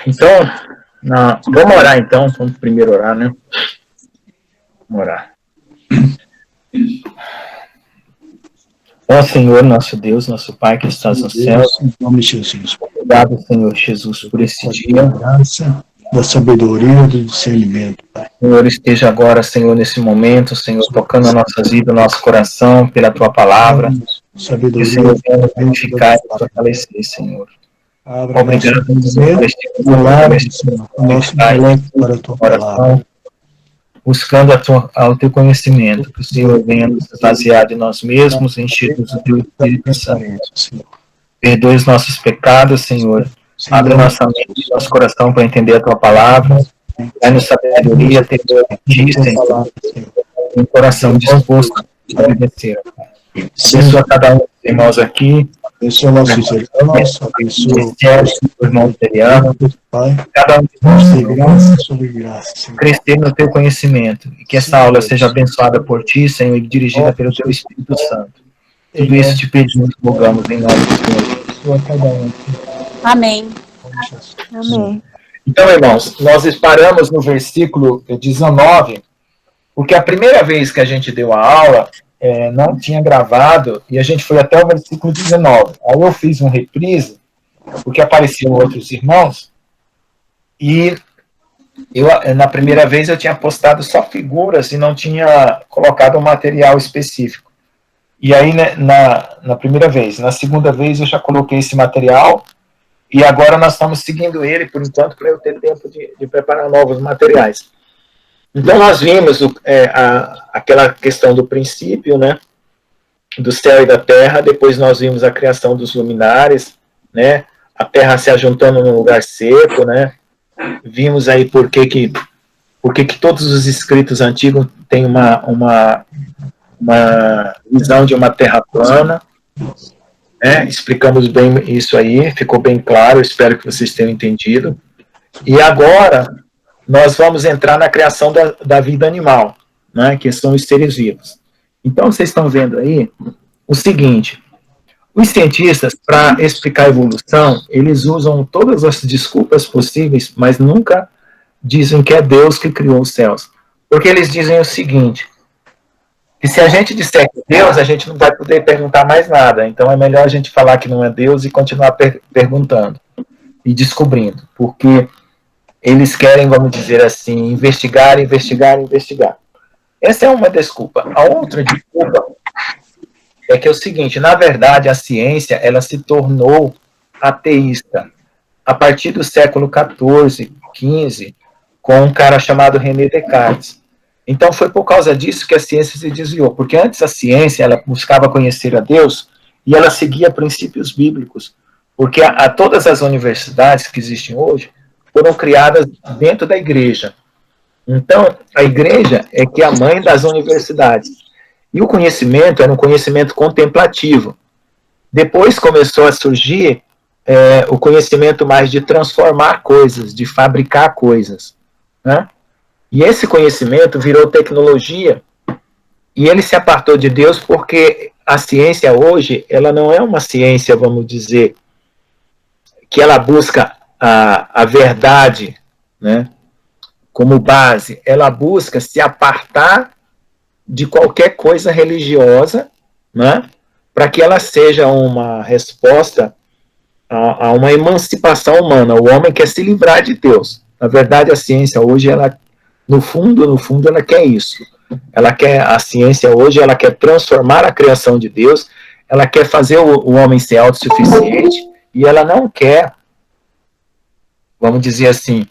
Então, vamos orar então, vamos primeiro orar, né? Vamos orar. Ó Senhor, nosso Deus, nosso Pai que estás no céu, em nome de Jesus. Obrigado, Senhor Jesus, por esse dia. Graça, da sabedoria e do discernimento, Pai. Senhor, esteja agora, Senhor, nesse momento, Senhor, tocando as nossas vidas, nosso coração, pela Tua palavra. Que o Senhor venha nos edificar e fortalecer, Senhor. Obrigado, Senhor, por este nosso intelecto para a Tua palavra. Buscando ao Teu conhecimento, que o Senhor venha nos esvaziar de nós mesmos, encher-nos do Teu Espírito Santo. Perdoe os nossos pecados, Senhor. Abre nossa mente e nosso coração para entender a Tua palavra. Dá-nos sabedoria, temor de Ti, Senhor. Um coração disposto a obedecer. Abençoa cada um dos irmãos aqui. Abençoa nossos irmãos. Abençoa o irmão Teriano. Cada um de nós, graça sobre graça. Crescer no Teu conhecimento. E que essa aula seja abençoada por Ti, Senhor, e dirigida pelo Teu Espírito Santo. Tudo isso te pedimos, rogamos em nome do Senhor. Abençoa cada um. Amém. Amém. Então, irmãos, nós paramos no versículo 19, porque a primeira vez que a gente deu a aula, não tinha gravado, e a gente foi até o versículo 19. Aí eu fiz um reprise, porque apareciam outros irmãos, e na primeira vez eu tinha postado só figuras e não tinha colocado um material específico. E aí, né, na primeira vez, na segunda vez eu já coloquei esse material, e agora nós estamos seguindo ele, por enquanto, para eu ter tempo de preparar novos materiais. Então, nós vimos aquela questão do princípio, né, do céu e da terra, depois nós vimos a criação dos luminares, né, a terra se ajuntando num lugar seco, né, vimos aí por que todos os escritos antigos têm uma visão de uma terra plana, explicamos bem isso aí, ficou bem claro, espero que vocês tenham entendido. E agora nós vamos entrar na criação da vida animal, né, que são os seres vivos. Então vocês estão vendo aí o seguinte: os cientistas, para explicar a evolução, eles usam todas as desculpas possíveis, mas nunca dizem que é Deus que criou os céus. Porque eles dizem o seguinte: que se a gente disser que é Deus, a gente não vai poder perguntar mais nada. Então é melhor a gente falar que não é Deus e continuar perguntando e descobrindo. Porque eles querem, vamos dizer assim, investigar. Essa é uma desculpa. A outra desculpa é que é o seguinte: na verdade, a ciência ela se tornou ateísta a partir do século XIV, XV, com um cara chamado René Descartes. Então foi por causa disso que a ciência se desviou, porque antes a ciência ela buscava conhecer a Deus e ela seguia princípios bíblicos, porque todas as universidades que existem hoje foram criadas dentro da igreja. Então a igreja é que é a mãe das universidades. E o conhecimento era um conhecimento contemplativo. Depois começou a surgir o conhecimento mais de transformar coisas, de fabricar coisas, né? E esse conhecimento virou tecnologia, e ele se apartou de Deus porque a ciência hoje, ela não é uma ciência, vamos dizer, que ela busca a verdade, né, como base. Ela busca se apartar de qualquer coisa religiosa, né, para que ela seja uma resposta a uma emancipação humana. O homem quer se livrar de Deus. Na verdade, a ciência hoje, ela no fundo, ela quer isso. A ciência hoje, ela quer transformar a criação de Deus, ela quer fazer o homem ser autossuficiente, e ela não quer, vamos dizer assim,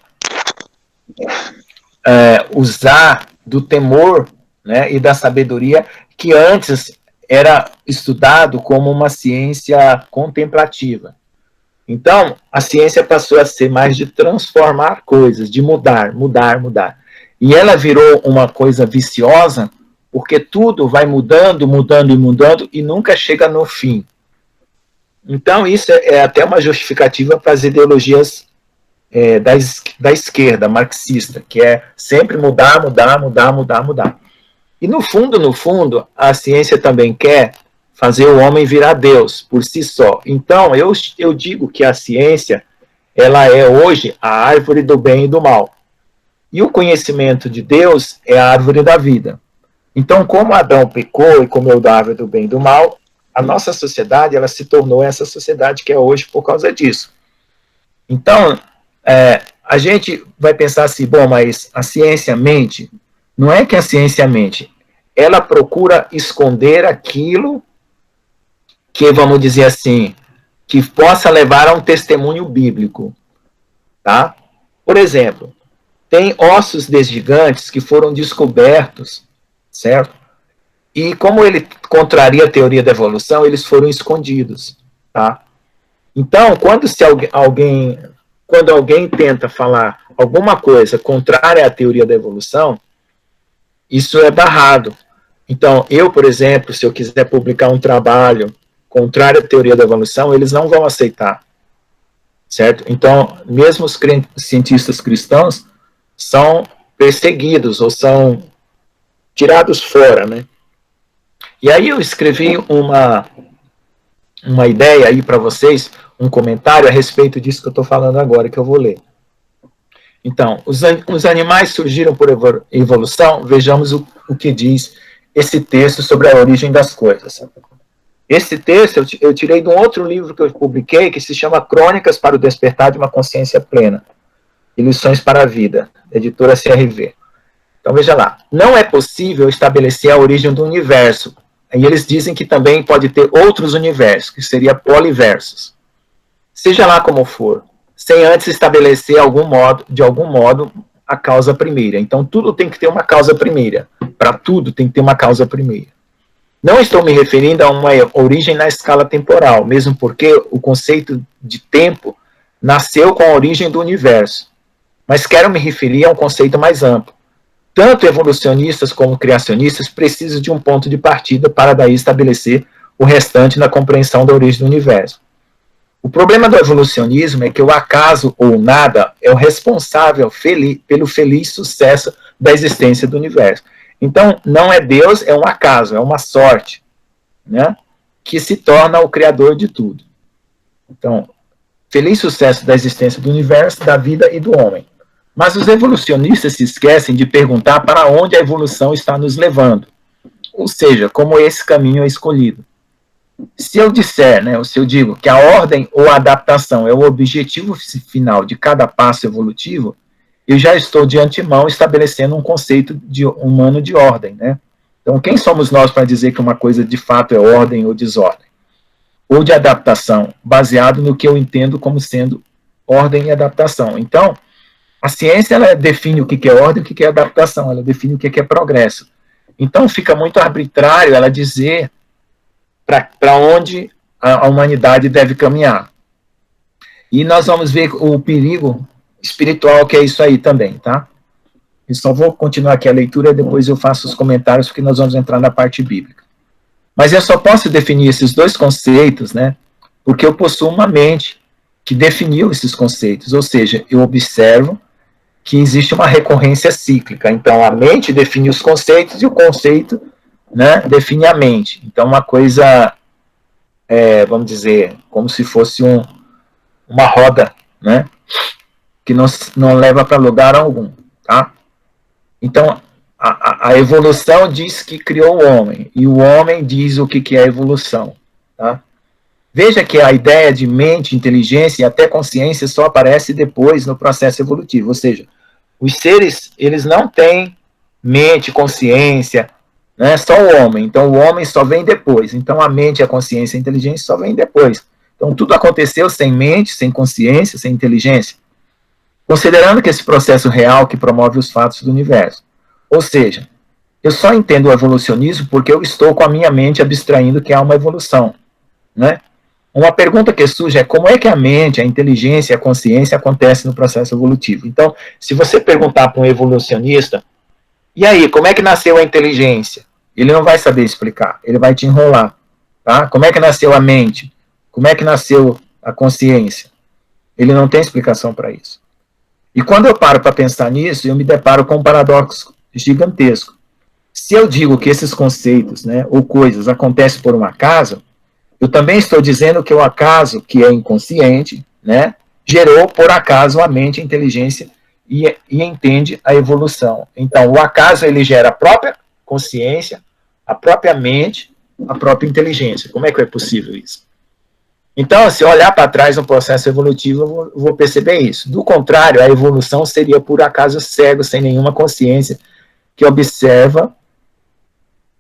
usar do temor, né, e da sabedoria que antes era estudado como uma ciência contemplativa. Então, a ciência passou a ser mais de transformar coisas, de mudar. E ela virou uma coisa viciosa, porque tudo vai mudando, e nunca chega no fim. Então, isso é até uma justificativa para as ideologias da esquerda, marxista, que é sempre mudar. E no fundo, a ciência também quer fazer o homem virar Deus por si só. Então, eu digo que a ciência ela é hoje a árvore do bem e do mal. E o conhecimento de Deus é a árvore da vida. Então, como Adão pecou e comeu da árvore do bem e do mal, a nossa sociedade ela se tornou essa sociedade que é hoje por causa disso. Então, a gente vai pensar assim, bom, mas a ciência mente? Não é que a ciência mente, ela procura esconder aquilo que, vamos dizer assim, que possa levar a um testemunho bíblico, tá? Por exemplo, tem ossos de gigantes que foram descobertos, certo? E como ele contraria a teoria da evolução, eles foram escondidos, tá? Então, quando alguém tenta falar alguma coisa contrária à teoria da evolução, isso é barrado. Então, eu, por exemplo, se eu quiser publicar um trabalho contrário à teoria da evolução, eles não vão aceitar, certo? Então, mesmo os cientistas cristãos são perseguidos ou são tirados fora, né? E aí eu escrevi uma ideia aí para vocês, um comentário a respeito disso que eu estou falando agora, que eu vou ler. Então, os animais surgiram por evolução, vejamos o que diz esse texto sobre a origem das coisas. Esse texto eu tirei de um outro livro que eu publiquei, que se chama Crônicas para o Despertar de uma Consciência Plena, e Lições para a Vida, editora CRV. Então, veja lá. Não é possível estabelecer a origem do universo. E eles dizem que também pode ter outros universos, que seria poliversos. Seja lá como for, sem antes estabelecer de algum modo, a causa primeira. Então, tudo tem que ter uma causa primeira. Para tudo tem que ter uma causa primeira. Não estou me referindo a uma origem na escala temporal, mesmo porque o conceito de tempo nasceu com a origem do universo. Mas quero me referir a um conceito mais amplo. Tanto evolucionistas como criacionistas precisam de um ponto de partida para daí estabelecer o restante na compreensão da origem do universo. O problema do evolucionismo é que o acaso ou nada é o responsável pelo feliz sucesso da existência do universo. Então, não é Deus, é um acaso, é uma sorte, né, que se torna o criador de tudo. Então, feliz sucesso da existência do universo, da vida e do homem. Mas os evolucionistas se esquecem de perguntar para onde a evolução está nos levando. Ou seja, como esse caminho é escolhido. Se eu disser, né, ou se eu digo que a ordem ou a adaptação é o objetivo final de cada passo evolutivo, eu já estou de antemão estabelecendo um conceito humano de ordem, né? Então, quem somos nós para dizer que uma coisa de fato é ordem ou desordem? Ou de adaptação, baseado no que eu entendo como sendo ordem e adaptação. Então, a ciência ela define o que é ordem e o que é adaptação, ela define o que é progresso. Então, fica muito arbitrário ela dizer para onde a humanidade deve caminhar. E nós vamos ver o perigo espiritual que é isso aí também, tá? Eu só vou continuar aqui a leitura e depois eu faço os comentários, porque nós vamos entrar na parte bíblica. Mas eu só posso definir esses dois conceitos, né? Porque eu possuo uma mente que definiu esses conceitos, ou seja, eu observo que existe uma recorrência cíclica. Então, a mente define os conceitos e o conceito, né, define a mente. Então, uma coisa, vamos dizer, como se fosse uma roda, né, que não leva para lugar algum, tá? Então, a evolução diz que criou o homem, e o homem diz o que é evolução, tá? Veja que a ideia de mente, inteligência e até consciência só aparece depois no processo evolutivo, ou seja, os seres, eles não têm mente, consciência, né, só o homem. Então, o homem só vem depois. Então, a mente, a consciência e a inteligência só vem depois. Então, tudo aconteceu sem mente, sem consciência, sem inteligência. Considerando que esse processo real que promove os fatos do universo. Ou seja, eu só entendo o evolucionismo porque eu estou com a minha mente abstraindo que há uma evolução, né? Uma pergunta que surge é como é que a mente, a inteligência e a consciência acontecem no processo evolutivo. Então, se você perguntar para um evolucionista, e aí, como é que nasceu a inteligência? Ele não vai saber explicar, ele vai te enrolar. Tá? Como é que nasceu a mente? Como é que nasceu a consciência? Ele não tem explicação para isso. E quando eu paro para pensar nisso, eu me deparo com um paradoxo gigantesco. Se eu digo que esses conceitos, né, ou coisas acontecem por um acaso, eu também estou dizendo que o acaso, que é inconsciente, né, gerou, por acaso, a mente, a inteligência e entende a evolução. Então, o acaso, ele gera a própria consciência, a própria mente, a própria inteligência. Como é que é possível isso? Então, se eu olhar para trás no processo evolutivo, eu vou perceber isso. Do contrário, a evolução seria, por acaso, cego, sem nenhuma consciência, que observa,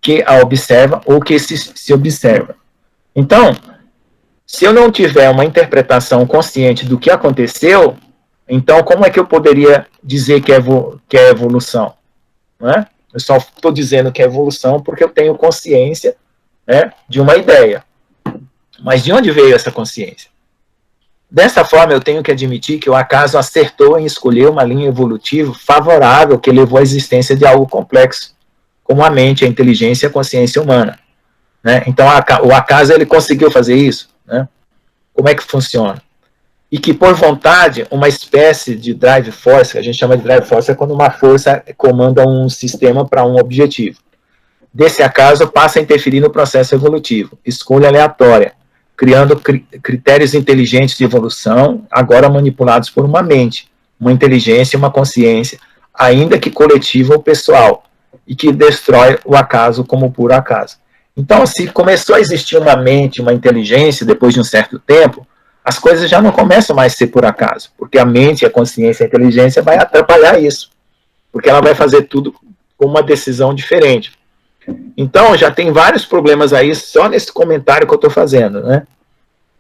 que a observa ou que se observa. Então, se eu não tiver uma interpretação consciente do que aconteceu, então como é que eu poderia dizer que é evolução? Não é? Eu só estou dizendo que é evolução porque eu tenho consciência, né, de uma ideia. Mas de onde veio essa consciência? Dessa forma, eu tenho que admitir que o acaso acertou em escolher uma linha evolutiva favorável que levou à existência de algo complexo, como a mente, a inteligência e a consciência humana. Né? Então, o acaso ele conseguiu fazer isso. Né? Como é que funciona? E que, por vontade, uma espécie de drive force, que a gente chama de drive force, é quando uma força comanda um sistema para um objetivo. Desse acaso, passa a interferir no processo evolutivo. Escolha aleatória, criando critérios inteligentes de evolução, agora manipulados por uma mente, uma inteligência e uma consciência, ainda que coletiva ou pessoal, e que destrói o acaso como puro acaso. Então, se começou a existir uma mente, uma inteligência, depois de um certo tempo, as coisas já não começam mais a ser por acaso, porque a mente, a consciência, a inteligência vai atrapalhar isso, porque ela vai fazer tudo com uma decisão diferente. Então, já tem vários problemas aí só nesse comentário que eu estou fazendo, né?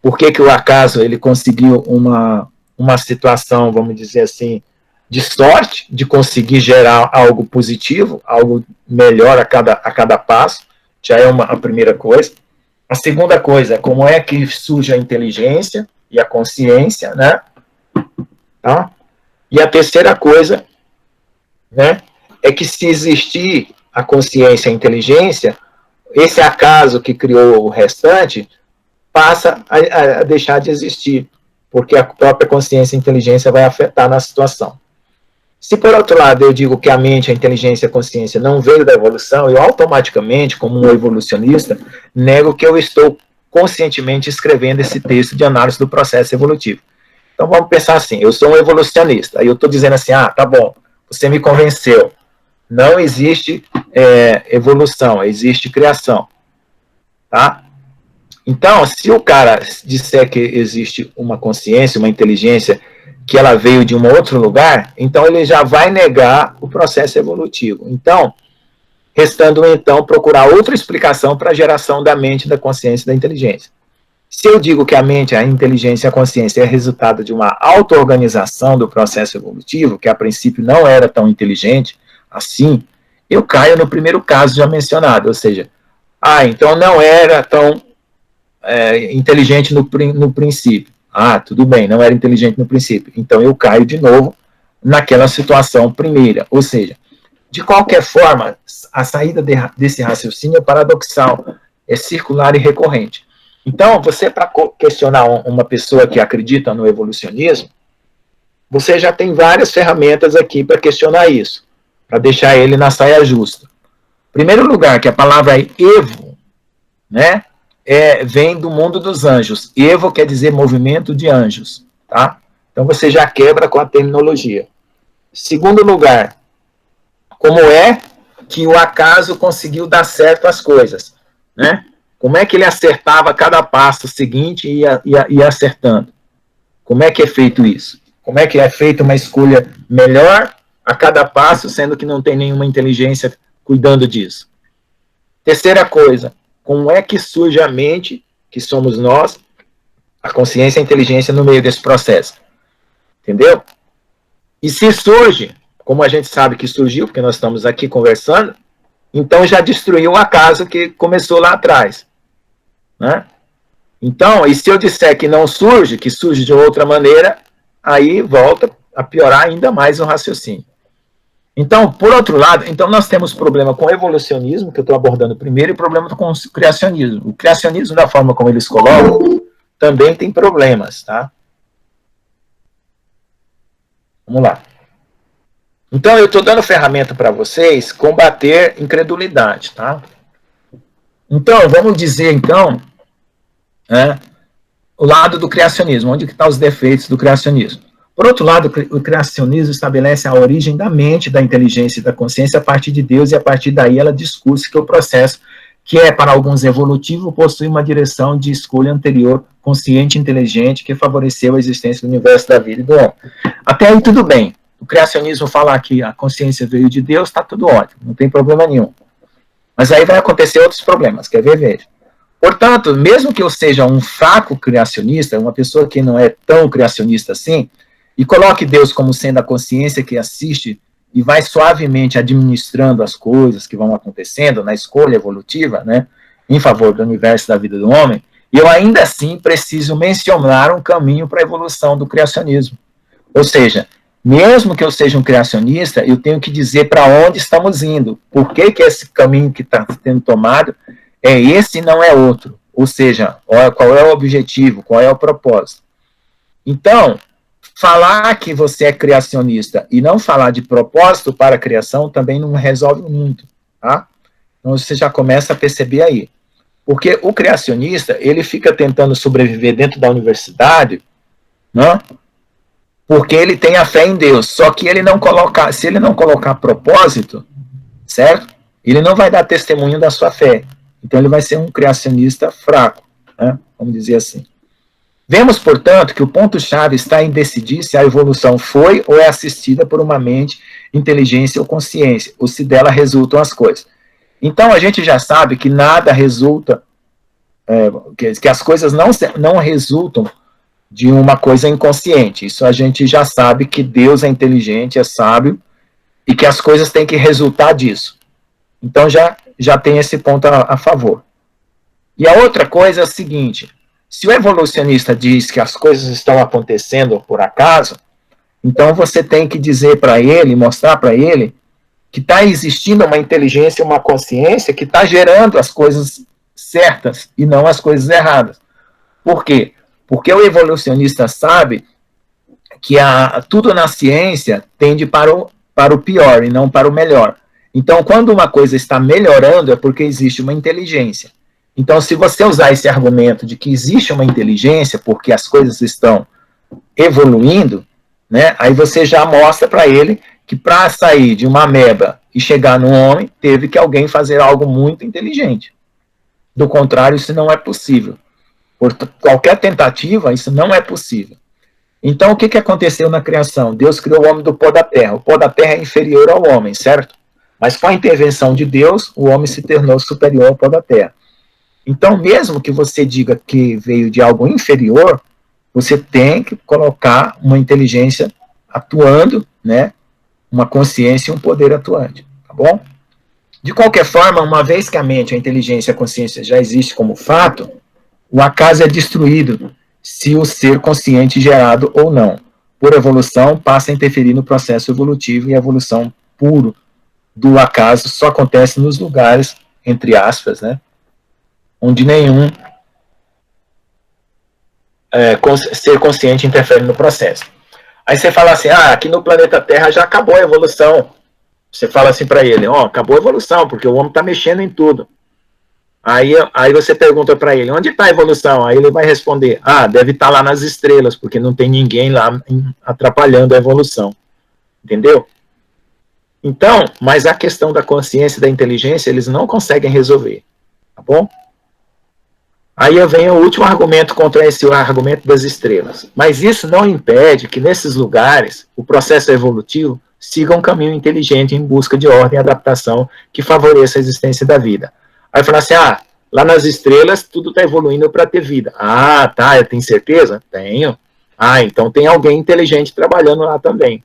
Por que o acaso ele conseguiu uma situação, vamos dizer assim, de sorte, de conseguir gerar algo positivo, algo melhor a cada passo, já é a primeira coisa. A segunda coisa, como é que surge a inteligência e a consciência, né? Tá? E a terceira coisa, né, é que se existir a consciência e a inteligência, esse acaso que criou o restante passa a deixar de existir, porque a própria consciência e a inteligência vai afetar na situação. Se, por outro lado, eu digo que a mente, a inteligência e a consciência não veio da evolução, eu automaticamente, como um evolucionista, nego que eu estou conscientemente escrevendo esse texto de análise do processo evolutivo. Então, vamos pensar assim, eu sou um evolucionista, aí eu estou dizendo assim, tá bom, você me convenceu, não existe evolução, existe criação, tá? Então, se o cara disser que existe uma consciência, uma inteligência, que ela veio de um outro lugar, então ele já vai negar o processo evolutivo. Então, restando então procurar outra explicação para a geração da mente, da consciência e da inteligência. Se eu digo que a mente, a inteligência e a consciência é resultado de uma auto-organização do processo evolutivo, que a princípio não era tão inteligente assim, eu caio no primeiro caso já mencionado, ou seja, então não era tão inteligente no princípio. Tudo bem, não era inteligente no princípio. Então eu caio de novo naquela situação primeira. Ou seja, de qualquer forma, a saída desse raciocínio é paradoxal, é circular e recorrente. Então, você, para questionar uma pessoa que acredita no evolucionismo, você já tem várias ferramentas aqui para questionar isso, para deixar ele na saia justa. Em primeiro lugar, que a palavra evo, né? Vem do mundo dos anjos. Evo quer dizer movimento de anjos, tá? Então você já quebra com a terminologia. Segundo lugar, como é que o acaso conseguiu dar certo as coisas, né? Como é que ele acertava cada passo seguinte e ia acertando? Como é que é feito isso? Como é que é feita uma escolha melhor a cada passo, sendo que não tem nenhuma inteligência cuidando disso? Terceira coisa, como é que surge a mente, que somos nós, a consciência e a inteligência no meio desse processo? Entendeu? E se surge, como a gente sabe que surgiu, porque nós estamos aqui conversando, então já destruiu o acaso que começou lá atrás. Né? Então, e se eu disser que não surge, que surge de outra maneira, aí volta a piorar ainda mais o raciocínio. Então, por outro lado, então nós temos problema com o evolucionismo, que eu estou abordando primeiro, e problema com o criacionismo. O criacionismo, da forma como eles colocam, também tem problemas, tá? Vamos lá. Então, eu estou dando ferramenta para vocês combater incredulidade, tá? Então, vamos dizer, então, o lado do criacionismo, onde estão os defeitos do criacionismo. Por outro lado, o criacionismo estabelece a origem da mente, da inteligência e da consciência a partir de Deus, e a partir daí ela discute que o processo, que é para alguns evolutivo, possui uma direção de escolha anterior, consciente e inteligente, que favoreceu a existência do universo, da vida e do homem. Até aí tudo bem. O criacionismo fala que a consciência veio de Deus, está tudo ótimo, não tem problema nenhum. Mas aí vai acontecer outros problemas, quer ver? Veja. Portanto, mesmo que eu seja um fraco criacionista, uma pessoa que não é tão criacionista assim, e coloque Deus como sendo a consciência que assiste e vai suavemente administrando as coisas que vão acontecendo na escolha evolutiva, né, em favor do universo, da vida do homem, eu ainda assim preciso mencionar um caminho para a evolução do criacionismo. Ou seja, mesmo que eu seja um criacionista, eu tenho que dizer para onde estamos indo, por que esse caminho que está sendo tomado é esse e não é outro. Ou seja, qual é o objetivo, qual é o propósito. Então, falar que você é criacionista e não falar de propósito para a criação também não resolve muito, tá? Então você já começa a perceber aí. Porque o criacionista, ele fica tentando sobreviver dentro da universidade, né? Porque ele tem a fé em Deus, só que ele não coloca, se ele não colocar propósito, certo? Ele não vai dar testemunho da sua fé. Então ele vai ser um criacionista fraco, né? Vamos dizer assim. Vemos, portanto, que o ponto-chave está em decidir se a evolução foi ou é assistida por uma mente, inteligência ou consciência, ou se dela resultam as coisas. Então, a gente já sabe que nada resulta, que as coisas não resultam de uma coisa inconsciente. Isso a gente já sabe que Deus é inteligente, é sábio, e que as coisas têm que resultar disso. Então, já tem esse ponto a favor. E a outra coisa é a seguinte: se o evolucionista diz que as coisas estão acontecendo por acaso, então você tem que dizer para ele, mostrar para ele, que está existindo uma inteligência, uma consciência que está gerando as coisas certas e não as coisas erradas. Por quê? Porque o evolucionista sabe que tudo na ciência tende para o pior e não para o melhor. Então, quando uma coisa está melhorando, é porque existe uma inteligência. Então, se você usar esse argumento de que existe uma inteligência porque as coisas estão evoluindo, né, aí você já mostra para ele que para sair de uma ameba e chegar no homem, teve que alguém fazer algo muito inteligente. Do contrário, isso não é possível. Por qualquer tentativa, isso não é possível. Então, o que aconteceu na criação? Deus criou o homem do pó da terra. O pó da terra é inferior ao homem, certo? Mas com a intervenção de Deus, o homem se tornou superior ao pó da terra. Então, mesmo que você diga que veio de algo inferior, você tem que colocar uma inteligência atuando, né? Uma consciência e um poder atuante, tá bom? De qualquer forma, uma vez que a mente, a inteligência e a consciência já existe como fato, o acaso é destruído se o ser consciente gerado ou não. Por evolução, passa a interferir no processo evolutivo, e a evolução puro do acaso só acontece nos lugares, entre aspas, né? Onde nenhum ser consciente interfere no processo. Aí você fala assim, aqui no planeta Terra já acabou a evolução. Você fala assim para ele, acabou a evolução, porque o homem está mexendo em tudo. Aí você pergunta para ele, onde está a evolução? Aí ele vai responder, deve estar lá nas estrelas, porque não tem ninguém lá atrapalhando a evolução. Entendeu? Então, mas a questão da consciência e da inteligência, eles não conseguem resolver. Tá bom? Aí vem o último argumento contra esse argumento das estrelas. Mas isso não impede que nesses lugares o processo evolutivo siga um caminho inteligente em busca de ordem e adaptação que favoreça a existência da vida. Aí fala assim, lá nas estrelas tudo está evoluindo para ter vida. Tá, tem certeza? Tenho. Então tem alguém inteligente trabalhando lá também.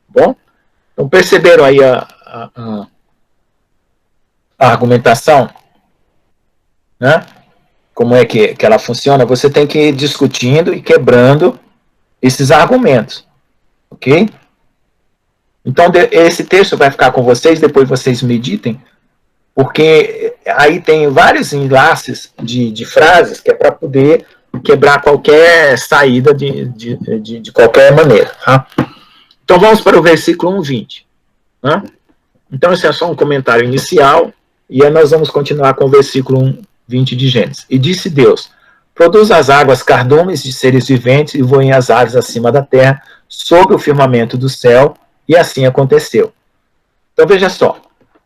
Bom? Então perceberam aí a argumentação? Né? Como é que ela funciona? Você tem que ir discutindo e quebrando esses argumentos. Ok? Então, esse texto vai ficar com vocês, depois vocês meditem, porque aí tem vários enlaces de frases que é para poder quebrar qualquer saída de qualquer maneira. Tá? Então, vamos para o versículo 1:20. Tá? Então, esse é só um comentário inicial, e aí nós vamos continuar com o versículo 1:20 de Gênesis. E disse Deus, Produz as águas cardumes de seres viventes e voem as aves acima da terra, sob o firmamento do céu, e assim aconteceu. Então veja só,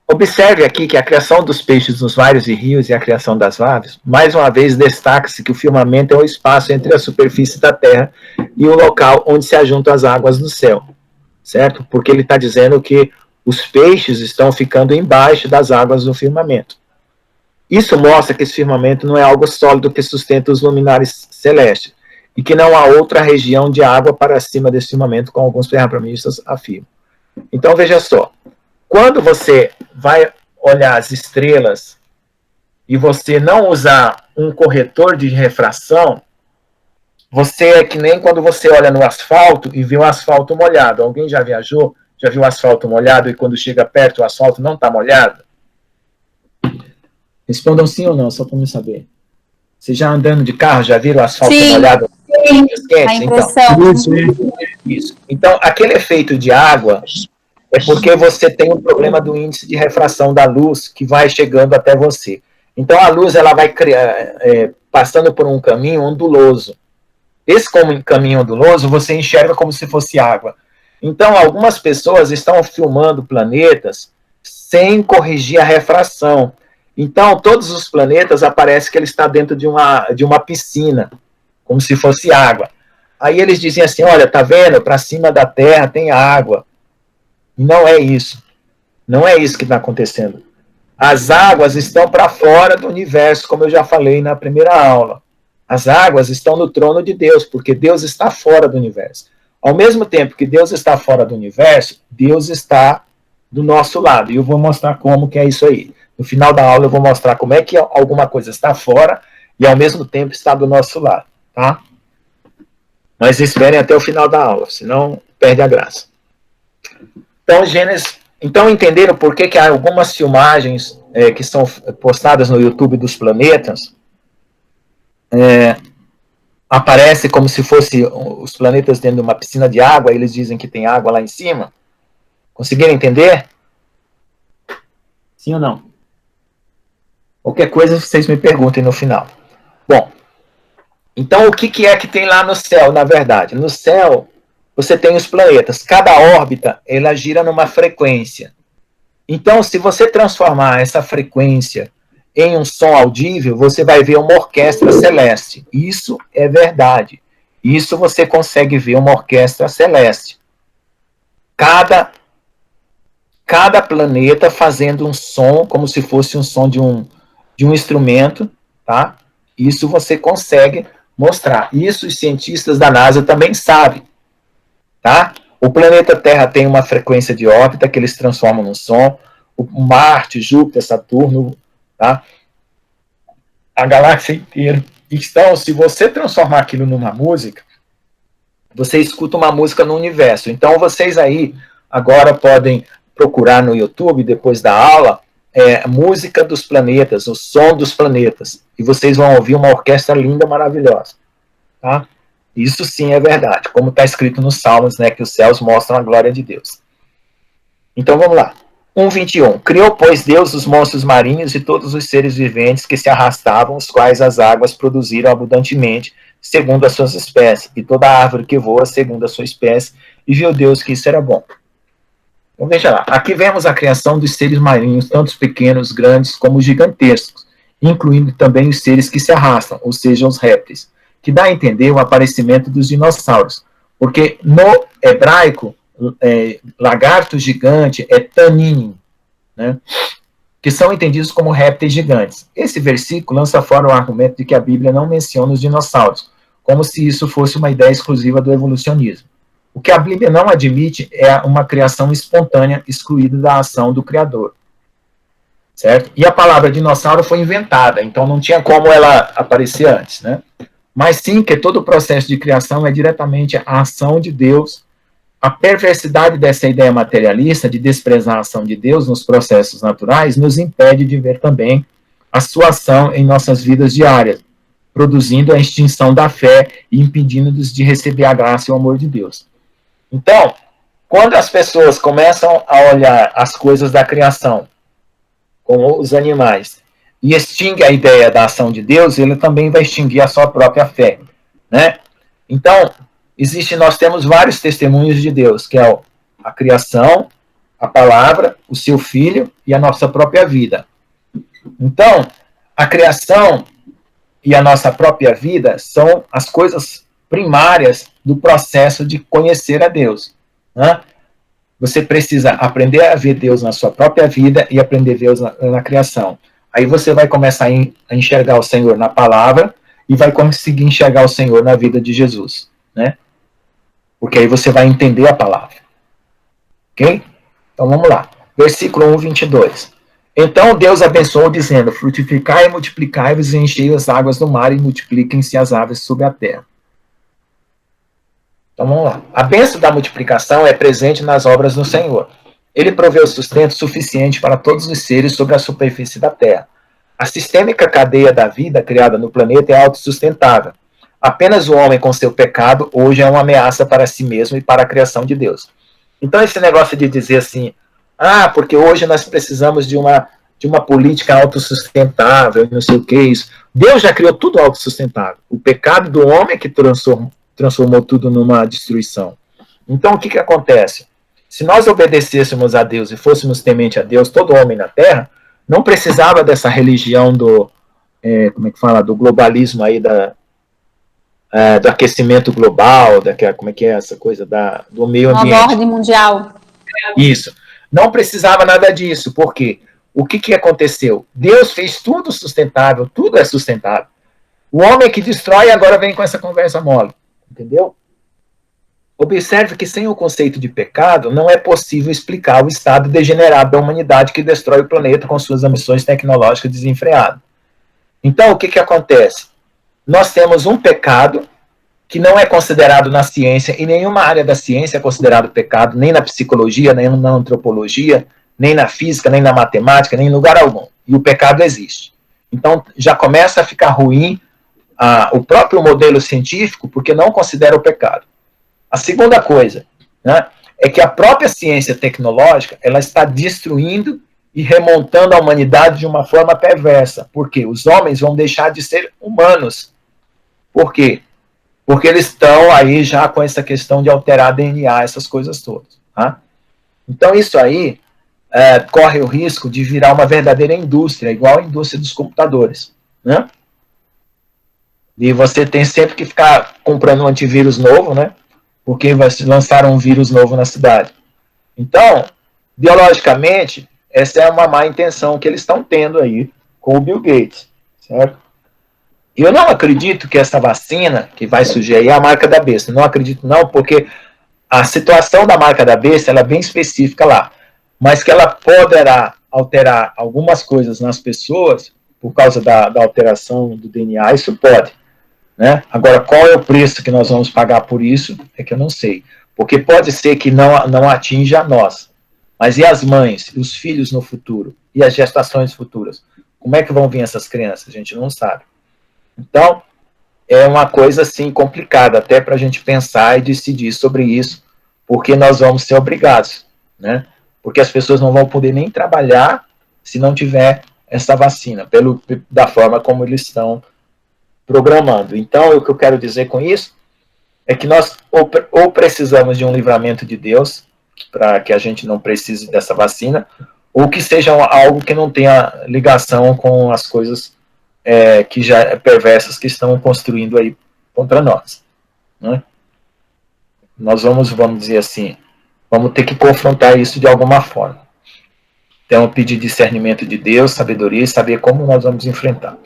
observe aqui que a criação dos peixes nos mares e rios e a criação das aves, mais uma vez destaca-se que o firmamento é o espaço entre a superfície da terra e o local onde se ajuntam as águas do céu, certo? Porque ele está dizendo que os peixes estão ficando embaixo das águas do firmamento. Isso mostra que esse firmamento não é algo sólido que sustenta os luminares celestes, e que não há outra região de água para cima desse firmamento, como alguns terraplanistas afirmam. Então, veja só, quando você vai olhar as estrelas e você não usar um corretor de refração, você é que nem quando você olha no asfalto e vê um asfalto molhado. Alguém já viajou? Já viu o asfalto molhado e quando chega perto o asfalto não está molhado? Respondam sim ou não, só para me saber. Vocês já andando de carro, já viram o asfalto molhado? Sim, quentes? a impressão. Isso. Então, aquele efeito de água é porque você tem um problema do índice de refração da luz que vai chegando até você. Então, a luz ela vai passando por um caminho onduloso. Esse caminho onduloso você enxerga como se fosse água. Então, algumas pessoas estão filmando planetas sem corrigir a refração. Então, todos os planetas aparecem que ele está dentro de uma piscina, como se fosse água. Aí eles dizem assim, olha, tá vendo? Para cima da Terra tem água. E não é isso. Não é isso que está acontecendo. As águas estão para fora do universo, como eu já falei na primeira aula. As águas estão no trono de Deus, porque Deus está fora do universo. Ao mesmo tempo que Deus está fora do universo, Deus está do nosso lado. E eu vou mostrar como que é isso aí. No final da aula eu vou mostrar como é que alguma coisa está fora e ao mesmo tempo está do nosso lado, tá? Mas esperem até o final da aula, senão perde a graça. Então, Gênesis, entenderam por que há algumas filmagens que são postadas no YouTube dos planetas, aparece como se fosse os planetas dentro de uma piscina de água, eles dizem que tem água lá em cima. Conseguiram entender? Sim ou não? Qualquer coisa vocês me perguntem no final. Bom, então o que é que tem lá no céu, na verdade? No céu, você tem os planetas. Cada órbita, ela gira numa frequência. Então, se você transformar essa frequência em um som audível, você vai ver uma orquestra celeste. Isso é verdade. Isso você consegue ver uma orquestra celeste. Cada planeta fazendo um som, como se fosse um som de um instrumento, tá? Isso você consegue mostrar. Isso os cientistas da NASA também sabem, tá? O planeta Terra tem uma frequência de órbita que eles transformam num som. O Marte, Júpiter, Saturno, tá? A galáxia inteira. Então, se você transformar aquilo numa música, você escuta uma música no universo. Então, vocês aí agora podem procurar no YouTube, depois da aula, música dos planetas, o som dos planetas. E vocês vão ouvir uma orquestra linda, maravilhosa. Tá? Isso sim é verdade. Como está escrito nos Salmos, né, que os céus mostram a glória de Deus. Então vamos lá. 1:21. Criou, pois, Deus os monstros marinhos e todos os seres viventes que se arrastavam, os quais as águas produziram abundantemente, segundo as suas espécies, e toda árvore que voa, segundo a sua espécie, e viu Deus que isso era bom. Então veja lá, aqui vemos a criação dos seres marinhos, tanto os pequenos, grandes, como os gigantescos, incluindo também os seres que se arrastam, ou seja, os répteis, que dá a entender o aparecimento dos dinossauros, porque no hebraico, lagarto gigante é tanin, né, que são entendidos como répteis gigantes. Esse versículo lança fora o argumento de que a Bíblia não menciona os dinossauros, como se isso fosse uma ideia exclusiva do evolucionismo. O que a Bíblia não admite é uma criação espontânea, excluída da ação do Criador. Certo? E a palavra dinossauro foi inventada, então não tinha como ela aparecer antes, né? Mas sim que todo o processo de criação é diretamente a ação de Deus. A perversidade dessa ideia materialista de desprezar a ação de Deus nos processos naturais nos impede de ver também a sua ação em nossas vidas diárias, produzindo a extinção da fé e impedindo-nos de receber a graça e o amor de Deus. Então, quando as pessoas começam a olhar as coisas da criação, como os animais, e extingue a ideia da ação de Deus, ele também vai extinguir a sua própria fé, né? Então, nós temos vários testemunhos de Deus, que é a criação, a palavra, o seu filho e a nossa própria vida. Então, a criação e a nossa própria vida são as coisas primárias do processo de conhecer a Deus, né? Você precisa aprender a ver Deus na sua própria vida e aprender Deus na criação. Aí você vai começar a enxergar o Senhor na palavra e vai conseguir enxergar o Senhor na vida de Jesus, né? Porque aí você vai entender a palavra. Ok? Então vamos lá. Versículo 1, 22. Então Deus abençoou, dizendo: frutificai e multiplicai-vos e enchei as águas do mar e multipliquem-se as aves sobre a terra. Então vamos lá. A bênção da multiplicação é presente nas obras do Senhor. Ele proveu sustento suficiente para todos os seres sobre a superfície da terra. A sistêmica cadeia da vida criada no planeta é autossustentável. Apenas o homem com seu pecado hoje é uma ameaça para si mesmo e para a criação de Deus. Então esse negócio de dizer assim, porque hoje nós precisamos de uma política autossustentável, não sei o que isso. Deus já criou tudo autossustentável. O pecado do homem é que transformou tudo numa destruição. Então o que acontece? Se nós obedecêssemos a Deus e fôssemos temente a Deus, todo homem na Terra, não precisava dessa religião do globalismo aí, do aquecimento global, como é que é essa coisa do meio ambiente. Nova ordem mundial. Isso. Não precisava nada disso. Por quê? O que aconteceu? Deus fez tudo sustentável, tudo é sustentável. O homem que destrói agora vem com essa conversa mole. Entendeu? Observe que sem o conceito de pecado, não é possível explicar o estado degenerado da humanidade que destrói o planeta com suas ambições tecnológicas desenfreadas. Então, o que acontece? Nós temos um pecado que não é considerado na ciência, e nenhuma área da ciência é considerado pecado, nem na psicologia, nem na antropologia, nem na física, nem na matemática, nem em lugar algum. E o pecado existe. Então, já começa a ficar ruim o próprio modelo científico, porque não considera o pecado. A segunda coisa, né, é que a própria ciência tecnológica ela está destruindo e remontando a humanidade de uma forma perversa. Por quê? Os homens vão deixar de ser humanos. Por quê? Porque eles estão aí já com essa questão de alterar DNA, essas coisas todas. Tá? Então isso aí corre o risco de virar uma verdadeira indústria, igual a indústria dos computadores. Né? E você tem sempre que ficar comprando um antivírus novo, né? Porque lançaram um vírus novo na cidade. Então, biologicamente, essa é uma má intenção que eles estão tendo aí com o Bill Gates, certo? E eu não acredito que essa vacina que vai surgir aí é a marca da besta. Não acredito não, porque a situação da marca da besta ela é bem específica lá. Mas que ela poderá alterar algumas coisas nas pessoas por causa da alteração do DNA, isso pode. Né? Agora, qual é o preço que nós vamos pagar por isso? É que eu não sei. Porque pode ser que não atinja a nós. Mas e as mães, e os filhos no futuro? E as gestações futuras? Como é que vão vir essas crianças? A gente não sabe. Então, é uma coisa assim complicada, até para a gente pensar e decidir sobre isso, porque nós vamos ser obrigados. Né? Porque as pessoas não vão poder nem trabalhar se não tiver essa vacina, da forma como eles estão programando. Então, o que eu quero dizer com isso é que nós ou precisamos de um livramento de Deus para que a gente não precise dessa vacina, ou que seja algo que não tenha ligação com as coisas que já perversas que estão construindo aí contra nós. Né? Nós vamos dizer assim, vamos ter que confrontar isso de alguma forma. Então, pedir discernimento de Deus, sabedoria e saber como nós vamos enfrentar.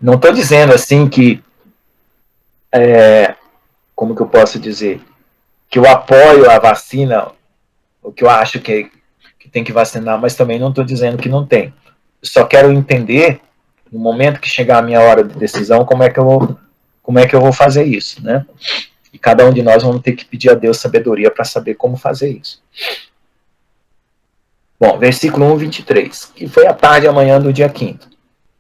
Não estou dizendo assim que, como que eu posso dizer, que eu apoio a vacina, ou que eu acho que tem que vacinar, mas também não estou dizendo que não tem. Eu só quero entender, no momento que chegar a minha hora de decisão, como é que eu vou fazer isso, né? E cada um de nós vamos ter que pedir a Deus sabedoria para saber como fazer isso. Bom, versículo 1, 23. E foi a tarde e a manhã do dia 5º.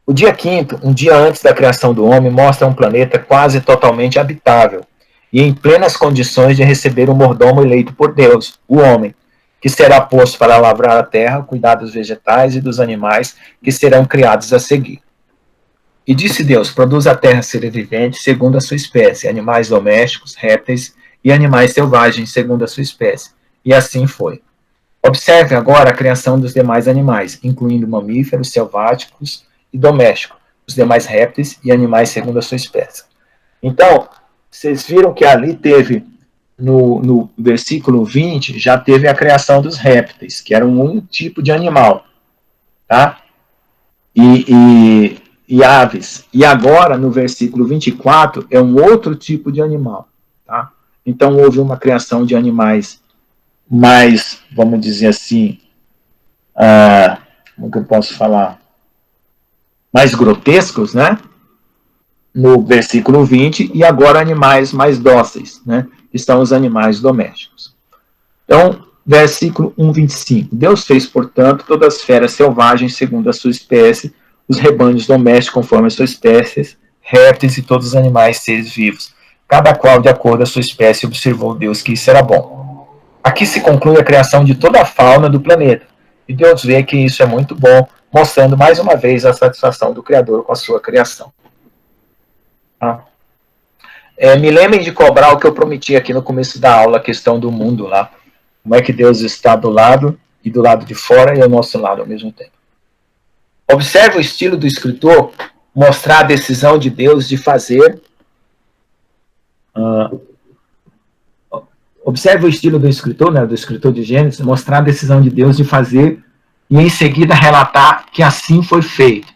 O dia 5º, um dia antes da criação do homem, mostra um planeta quase totalmente habitável e em plenas condições de receber um mordomo eleito por Deus, o homem, que será posto para lavrar a terra, cuidar dos vegetais e dos animais que serão criados a seguir. E disse Deus, produz a terra seres viventes segundo a sua espécie, animais domésticos, répteis e animais selvagens segundo a sua espécie. E assim foi. Observe agora a criação dos demais animais, incluindo mamíferos, selváticos e domésticos, os demais répteis e animais segundo a sua espécie. Então, vocês viram que ali teve, no versículo 20, já teve a criação dos répteis, que eram um tipo de animal, tá? E aves. E agora, no versículo 24, é um outro tipo de animal, tá? Então, houve uma criação de animais mais, vamos dizer assim, como que eu posso falar? Mais grotescos, né? No versículo 20, e agora animais mais dóceis, né? Que são os animais domésticos. Então, versículo 1:25. Deus fez, portanto, todas as feras selvagens segundo a sua espécie, os rebanhos domésticos conforme a sua espécie, répteis e todos os animais seres vivos, cada qual de acordo com a sua espécie, observou Deus que isso era bom. Aqui se conclui a criação de toda a fauna do planeta, e Deus vê que isso é muito bom, mostrando mais uma vez a satisfação do Criador com a sua criação. Me lembrem de cobrar o que eu prometi aqui no começo da aula, a questão do mundo lá. Como é que Deus está do lado e do lado de fora e ao nosso lado ao mesmo tempo. Observe o estilo do escritor mostrar a decisão de Deus de fazer. Observe o estilo do escritor, né, do escritor de Gênesis, mostrar a decisão de Deus de fazer e em seguida relatar que assim foi feito.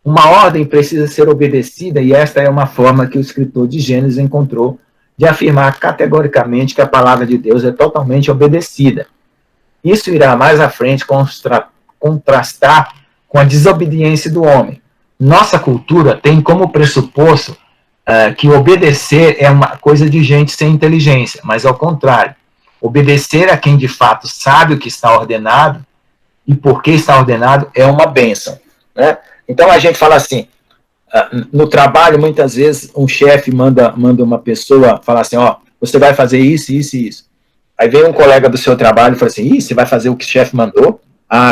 Uma ordem precisa ser obedecida e esta é uma forma que o escritor de Gênesis encontrou de afirmar categoricamente que a palavra de Deus é totalmente obedecida. Isso irá mais à frente contrastar com a desobediência do homem. Nossa cultura tem como pressuposto que obedecer é uma coisa de gente sem inteligência, mas ao contrário, obedecer a quem de fato sabe o que está ordenado e por que está ordenado é uma bênção, né? Então a gente fala assim, no trabalho muitas vezes um chefe manda uma pessoa falar assim, você vai fazer isso, isso e isso. Aí vem um colega do seu trabalho e fala assim, você vai fazer o que o chefe mandou?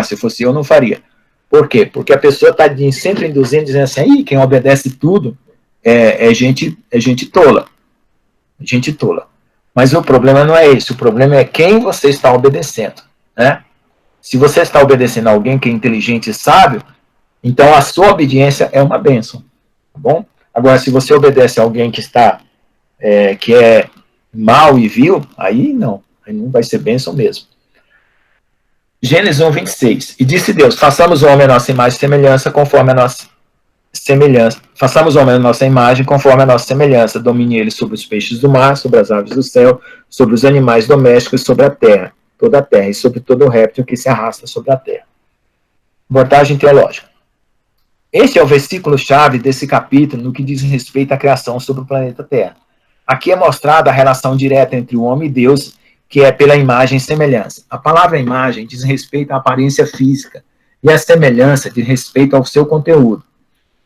Se fosse eu não faria. Por quê? Porque a pessoa está sempre induzindo, dizendo assim, quem obedece tudo é gente tola. Gente tola. Mas o problema não é esse, o problema é quem você está obedecendo, né? Se você está obedecendo a alguém que é inteligente e sábio, então a sua obediência é uma bênção, tá bom? Agora, se você obedece a alguém que é mau e vil, aí não vai ser bênção mesmo. Gênesis 1:26. E disse Deus, façamos o homem a nossa imagem e semelhança, conforme a nossa semelhança. Façamos o homem a nossa imagem, conforme a nossa semelhança. Domine ele sobre os peixes do mar, sobre as aves do céu, sobre os animais domésticos, sobre a terra, toda a terra, e sobre todo o réptil que se arrasta sobre a terra. Abordagem teológica. Este é o versículo-chave desse capítulo no que diz respeito à criação sobre o planeta Terra. Aqui é mostrada a relação direta entre o homem e Deus, que é pela imagem e semelhança. A palavra imagem diz respeito à aparência física e a semelhança diz respeito ao seu conteúdo.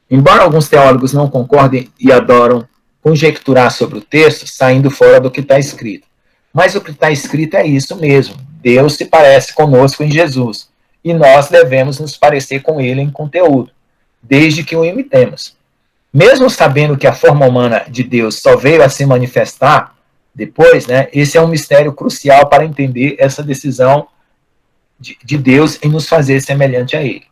Embora alguns teólogos não concordem e adoram conjecturar sobre o texto, saindo fora do que está escrito. Mas o que está escrito é isso mesmo. Deus se parece conosco em Jesus, e nós devemos nos parecer com ele em conteúdo, desde que o imitemos. Mesmo sabendo que a forma humana de Deus só veio a se manifestar depois, né, esse é um mistério crucial para entender essa decisão de Deus em nos fazer semelhante a ele.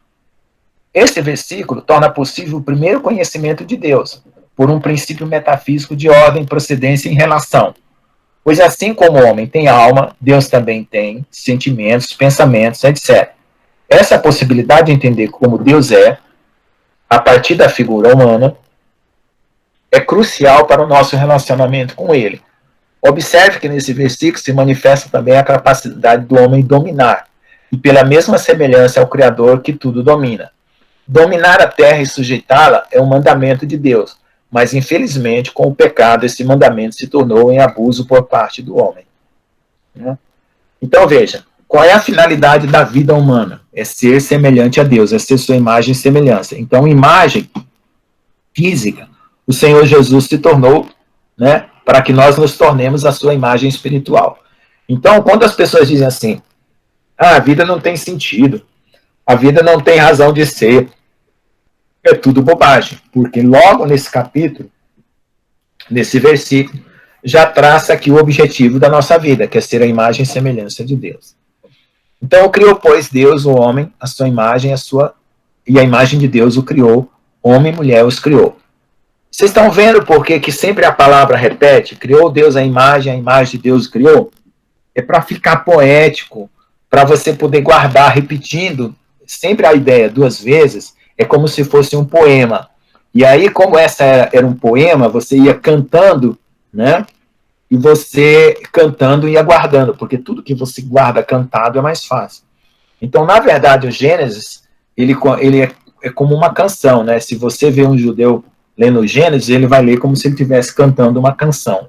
Este versículo torna possível o primeiro conhecimento de Deus, por um princípio metafísico de ordem, procedência e relação. Pois assim como o homem tem alma, Deus também tem sentimentos, pensamentos, etc. Essa possibilidade de entender como Deus é, a partir da figura humana, é crucial para o nosso relacionamento com ele. Observe que nesse versículo se manifesta também a capacidade do homem dominar, e pela mesma semelhança ao Criador que tudo domina. Dominar a terra e sujeitá-la é um mandamento de Deus, mas infelizmente com o pecado esse mandamento se tornou em abuso por parte do homem. Então veja, qual é a finalidade da vida humana? É ser semelhante a Deus, é ser sua imagem e semelhança. Então, imagem física, o Senhor Jesus se tornou, né, para que nós nos tornemos a sua imagem espiritual. Então, quando as pessoas dizem assim, a vida não tem sentido, a vida não tem razão de ser, é tudo bobagem, porque logo nesse capítulo, nesse versículo, já traça aqui o objetivo da nossa vida, que é ser a imagem e semelhança de Deus. Então, criou, pois, Deus, o homem, a sua imagem, e a imagem de Deus o criou, homem e mulher os criou. Vocês estão vendo por que sempre a palavra repete? Criou Deus a imagem de Deus o criou? É para ficar poético, para você poder guardar repetindo sempre a ideia duas vezes, é como se fosse um poema. E aí, como essa era um poema, você ia cantando, né? E você cantando ia guardando, porque tudo que você guarda cantado é mais fácil. Então, na verdade, o Gênesis, ele é como uma canção, né? Se você vê um judeu lendo o Gênesis, ele vai ler como se ele estivesse cantando uma canção,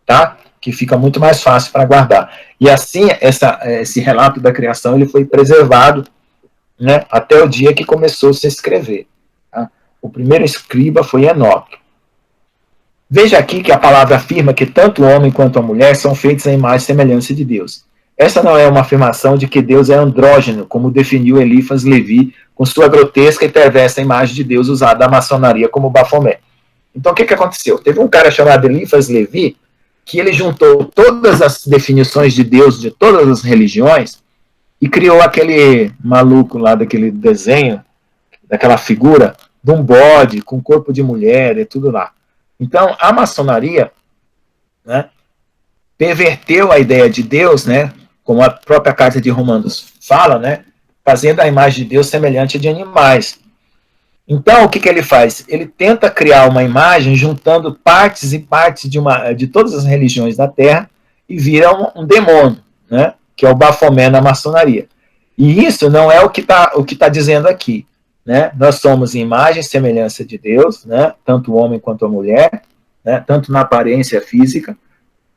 tá? Que fica muito mais fácil para guardar. E assim, esse relato da criação, ele foi preservado, né, até o dia que começou a se escrever. Tá? O primeiro escriba foi Enoque. Veja aqui que a palavra afirma que tanto o homem quanto a mulher são feitos à imagem e semelhança de Deus. Essa não é uma afirmação de que Deus é andrógeno, como definiu Eliphas Levi, com sua grotesca e perversa imagem de Deus usada na maçonaria como Bafomé. Então, o que aconteceu? Teve um cara chamado Eliphas Levi, que ele juntou todas as definições de Deus de todas as religiões e criou aquele maluco lá daquele desenho, daquela figura, de um bode com corpo de mulher e tudo lá. Então, a maçonaria, né, perverteu a ideia de Deus, né, como a própria carta de Romanos fala, né, fazendo a imagem de Deus semelhante de animais. Então, o que ele faz? Ele tenta criar uma imagem juntando partes e partes de todas as religiões da Terra e vira um demônio, né, que é o Bafomé na maçonaria. E isso não é o que tá dizendo aqui. Né? Nós somos imagem e semelhança de Deus, né? Tanto o homem quanto a mulher, né? Tanto na aparência física,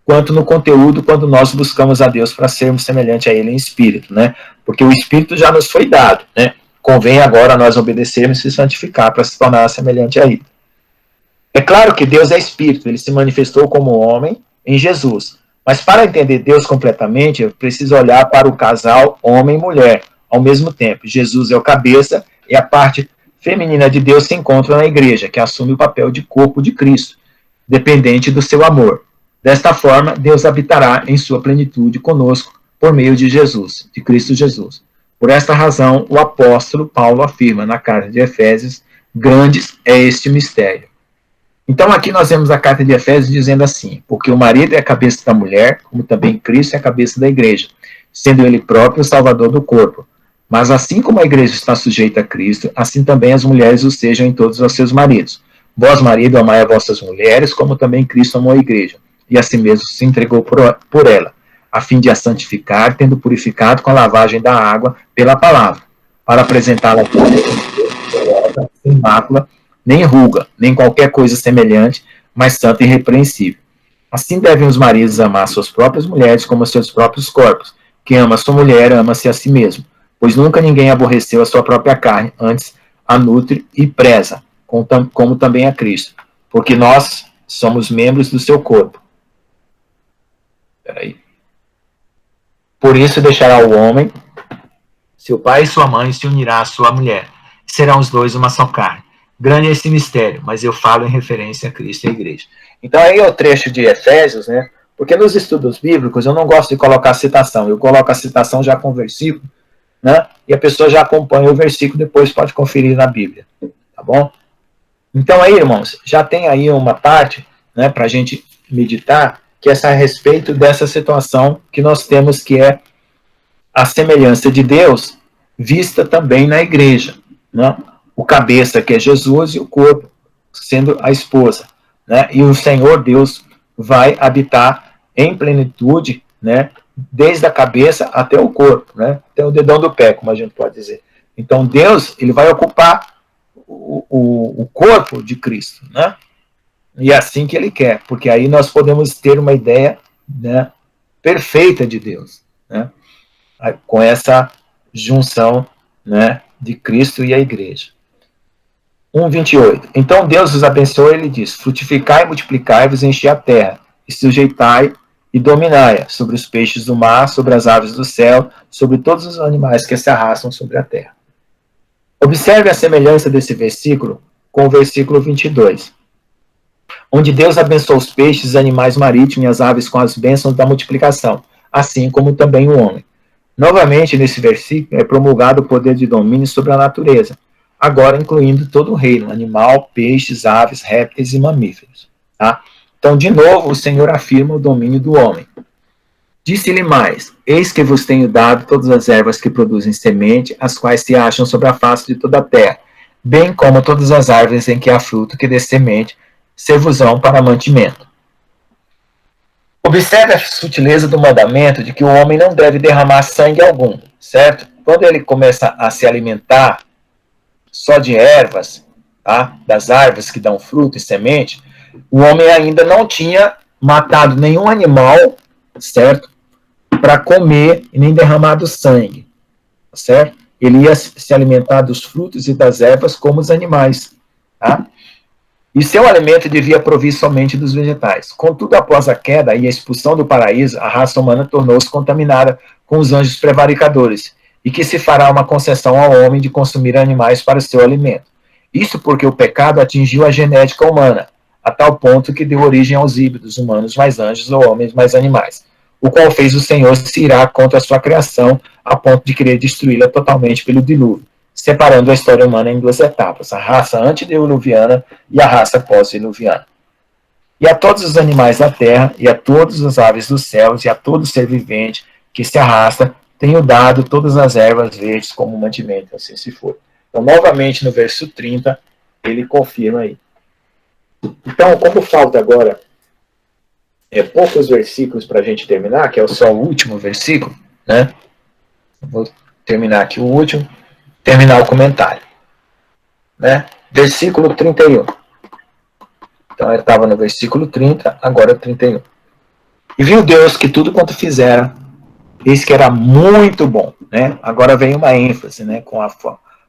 quanto no conteúdo, quando nós buscamos a Deus para sermos semelhantes a Ele em espírito, né? Porque o espírito já nos foi dado, né? Convém agora nós obedecermos e se santificar para se tornar semelhante a Ele. É claro que Deus é espírito, Ele se manifestou como homem em Jesus. Mas para entender Deus completamente, eu preciso olhar para o casal homem e mulher ao mesmo tempo. Jesus é o cabeça e a parte feminina de Deus se encontra na igreja, que assume o papel de corpo de Cristo, dependente do seu amor. Desta forma, Deus habitará em sua plenitude conosco por meio de Jesus, de Cristo Jesus. Por esta razão, o apóstolo Paulo afirma na carta de Efésios, grandes é este mistério. Então aqui nós vemos a carta de Efésios dizendo assim, porque o marido é a cabeça da mulher, como também Cristo é a cabeça da igreja, sendo ele próprio o salvador do corpo. Mas assim como a igreja está sujeita a Cristo, assim também as mulheres o sejam em todos os seus maridos. Vós, marido, amai as vossas mulheres, como também Cristo amou a igreja, e a si mesmo se entregou por ela, a fim de a santificar, tendo purificado com a lavagem da água pela palavra, para apresentá-la sem mácula, nem ruga, nem qualquer coisa semelhante, mas santa e irrepreensível. Assim devem os maridos amar suas próprias mulheres como seus próprios corpos. Quem ama sua mulher, ama-se a si mesmo. Pois nunca ninguém aborreceu a sua própria carne, antes a nutre e preza, como também a Cristo, porque nós somos membros do seu corpo. Peraí. Por isso deixará o homem, seu pai e sua mãe, se unirá à sua mulher. Serão os dois uma só carne. Grande é esse mistério, mas eu falo em referência a Cristo e a igreja. Então aí é o trecho de Efésios, né? Porque nos estudos bíblicos eu não gosto de colocar citação, eu coloco a citação já com o versículo, né? E a pessoa já acompanha o versículo, depois pode conferir na Bíblia, tá bom? Então aí, irmãos, já tem aí uma parte, né, para a gente meditar, que é a respeito dessa situação que nós temos, que é a semelhança de Deus vista também na igreja, né? O cabeça, que é Jesus, e o corpo, sendo a esposa, né? E o Senhor Deus vai habitar em plenitude, né, desde a cabeça até o corpo, né, até o dedão do pé, como a gente pode dizer. Então Deus, ele vai ocupar o corpo de Cristo, né? E é assim que ele quer, porque aí nós podemos ter uma ideia, né, perfeita de Deus, né, com essa junção, né, de Cristo e a igreja. 1:28. Então Deus os abençoou e ele diz, frutificai e multiplicai-vos, enchei a terra, e sujeitai e dominai sobre os peixes do mar, sobre as aves do céu, sobre todos os animais que se arrastam sobre a terra. Observe a semelhança desse versículo com o versículo 22, onde Deus abençoa os peixes, os animais marítimos e as aves com as bênçãos da multiplicação, assim como também o homem. Novamente, nesse versículo, é promulgado o poder de domínio sobre a natureza, agora incluindo todo o reino, animal, peixes, aves, répteis e mamíferos. Tá? Então, de novo, o Senhor afirma o domínio do homem. Disse-lhe mais, eis que vos tenho dado todas as ervas que produzem semente, as quais se acham sobre a face de toda a terra, bem como todas as árvores em que há fruto que dê semente, ser-vos-ão para mantimento. Observe a sutileza do mandamento de que o homem não deve derramar sangue algum, certo? Quando ele começa a se alimentar só de ervas, tá? Das árvores que dão fruto e semente, o homem ainda não tinha matado nenhum animal, certo? Para comer e nem derramado sangue, certo? Ele ia se alimentar dos frutos e das ervas como os animais, tá? E seu alimento devia provir somente dos vegetais. Contudo, após a queda e a expulsão do paraíso, a raça humana tornou-se contaminada com os anjos prevaricadores, e que se fará uma concessão ao homem de consumir animais para seu alimento. Isso porque o pecado atingiu a genética humana, a tal ponto que deu origem aos híbridos humanos mais anjos ou homens mais animais, o qual fez o Senhor se irar contra a sua criação, a ponto de querer destruí-la totalmente pelo dilúvio, separando a história humana em duas etapas, a raça antediluviana e a raça pós-diluviana. E a todos os animais da terra, e a todas as aves dos céus, e a todo ser vivente que se arrasta, tenho dado todas as ervas verdes como mantimento, assim se for. Então, novamente, no verso 30, ele confirma aí. Então, como falta agora poucos versículos para a gente terminar, que é só o último versículo, né? Vou terminar aqui o último, terminar o comentário. Né? Versículo 31. Então, ele estava no versículo 30, agora 31. E viu Deus que tudo quanto fizera, eis que era muito bom. Né? Agora vem uma ênfase, né, com a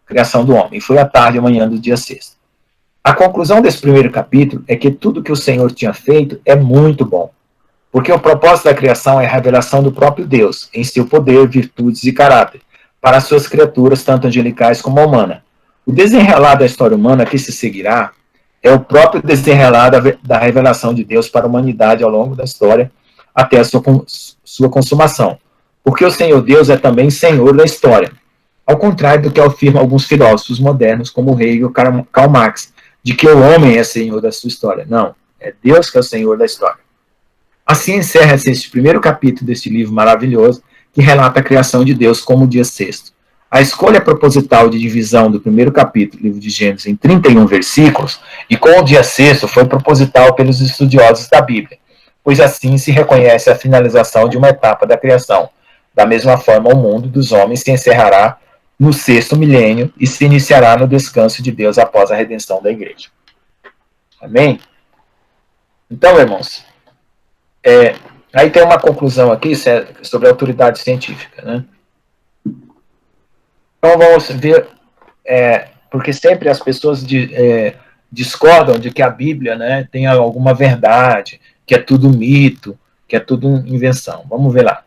criação do homem. E foi à tarde e amanhã do dia sexto. A conclusão desse primeiro capítulo é que tudo que o Senhor tinha feito é muito bom. Porque o propósito da criação é a revelação do próprio Deus, em seu poder, virtudes e caráter, para as suas criaturas, tanto angelicais como humanas. O desenrolar da história humana que se seguirá é o próprio desenrolar da revelação de Deus para a humanidade ao longo da história, até a sua consumação. Porque o Senhor Deus é também Senhor da história. Ao contrário do que afirmam alguns filósofos modernos, como o Hegel e Karl Marx, de que o homem é Senhor da sua história. Não, é Deus que é o Senhor da história. Assim encerra-se este primeiro capítulo deste livro maravilhoso, que relata a criação de Deus como o dia sexto. A escolha proposital de divisão do primeiro capítulo do livro de Gênesis em 31 versículos, e com o dia sexto, foi proposital pelos estudiosos da Bíblia, pois assim se reconhece a finalização de uma etapa da criação. Da mesma forma, o mundo dos homens se encerrará no sexto milênio e se iniciará no descanso de Deus após a redenção da igreja. Amém? Então, irmãos, aí tem uma conclusão aqui sobre a autoridade científica, né? Então vamos ver, porque sempre as pessoas discordam de que a Bíblia, né, tem alguma verdade, que é tudo mito, que é tudo invenção. Vamos ver lá.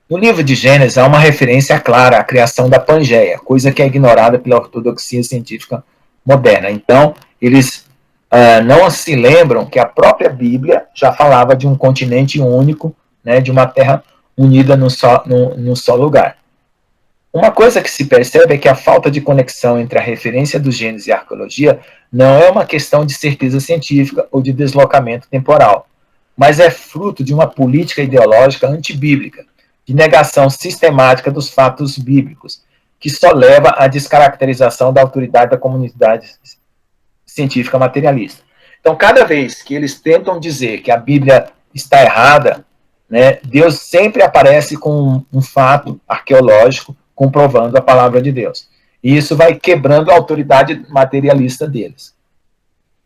No livro de Gênesis há uma referência clara à criação da Pangeia, coisa que é ignorada pela ortodoxia científica moderna. Então, eles não se lembram que a própria Bíblia já falava de um continente único, né, de uma terra unida num só lugar. Uma coisa que se percebe é que a falta de conexão entre a referência do Gênesis e a arqueologia não é uma questão de certeza científica ou de deslocamento temporal, mas é fruto de uma política ideológica antibíblica, de negação sistemática dos fatos bíblicos, que só leva à descaracterização da autoridade da comunidade científica materialista. Então, cada vez que eles tentam dizer que a Bíblia está errada, né, Deus sempre aparece com um fato arqueológico comprovando a palavra de Deus. E isso vai quebrando a autoridade materialista deles.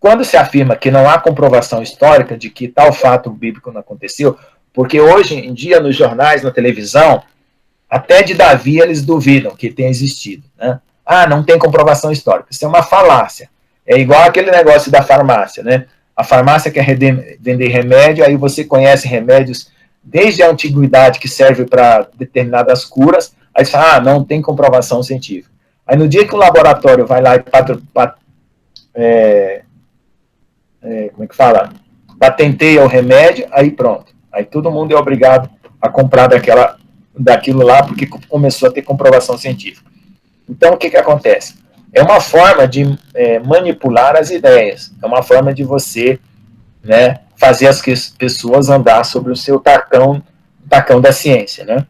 Quando se afirma que não há comprovação histórica de que tal fato bíblico não aconteceu, porque hoje em dia, nos jornais, na televisão, até de Davi eles duvidam que tenha existido. Né? Não tem comprovação histórica. Isso é uma falácia. É igual aquele negócio da farmácia. Né? A farmácia quer vender remédio, aí você conhece remédios desde a antiguidade que servem para determinadas curas, aí você fala, não tem comprovação científica. Aí no dia que o laboratório vai lá e como é que fala? Patenteia o remédio, aí pronto. Aí todo mundo é obrigado a comprar daquilo lá, porque começou a ter comprovação científica. Então, o que acontece? É uma forma de manipular as ideias. É uma forma de você, né, fazer as pessoas andar sobre o seu tacão da ciência, né?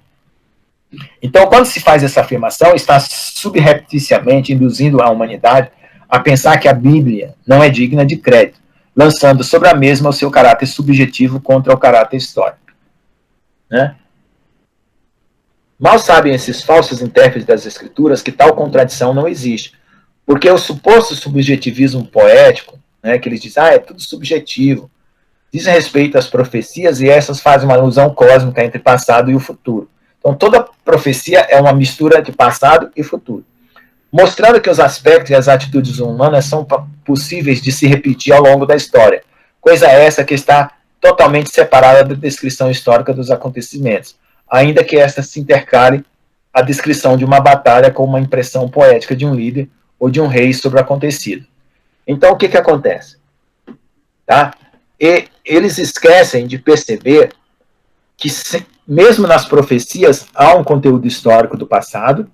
Então, quando se faz essa afirmação, está subrepticiamente induzindo a humanidade a pensar que a Bíblia não é digna de crédito, lançando sobre a mesma o seu caráter subjetivo contra o caráter histórico, né? Mal sabem esses falsos intérpretes das Escrituras que tal contradição não existe, porque o suposto subjetivismo poético, né, que eles dizem, é tudo subjetivo, diz respeito às profecias e essas fazem uma alusão cósmica entre passado e o futuro. Então, toda profecia é uma mistura de passado e futuro, mostrando que os aspectos e as atitudes humanas são possíveis de se repetir ao longo da história, coisa essa que está totalmente separada da descrição histórica dos acontecimentos, ainda que esta se intercale a descrição de uma batalha com uma impressão poética de um líder ou de um rei sobre o acontecido. Então, o que acontece? Tá? E eles esquecem de perceber que, mesmo nas profecias, há um conteúdo histórico do passado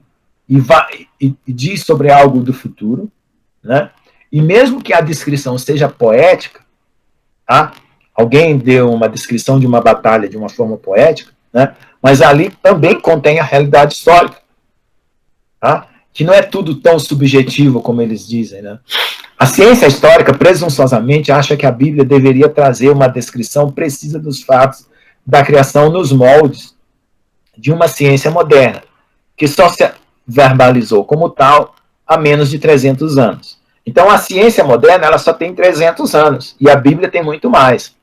e diz sobre algo do futuro, né? E mesmo que a descrição seja poética, tá? Alguém deu uma descrição de uma batalha de uma forma poética, né? Mas ali também contém a realidade histórica, tá? Que não é tudo tão subjetivo como eles dizem, né? A ciência histórica, presunçosamente, acha que a Bíblia deveria trazer uma descrição precisa dos fatos da criação nos moldes de uma ciência moderna, que só se verbalizou como tal há menos de 300 anos. Então, a ciência moderna ela só tem 300 anos, e a Bíblia tem muito mais.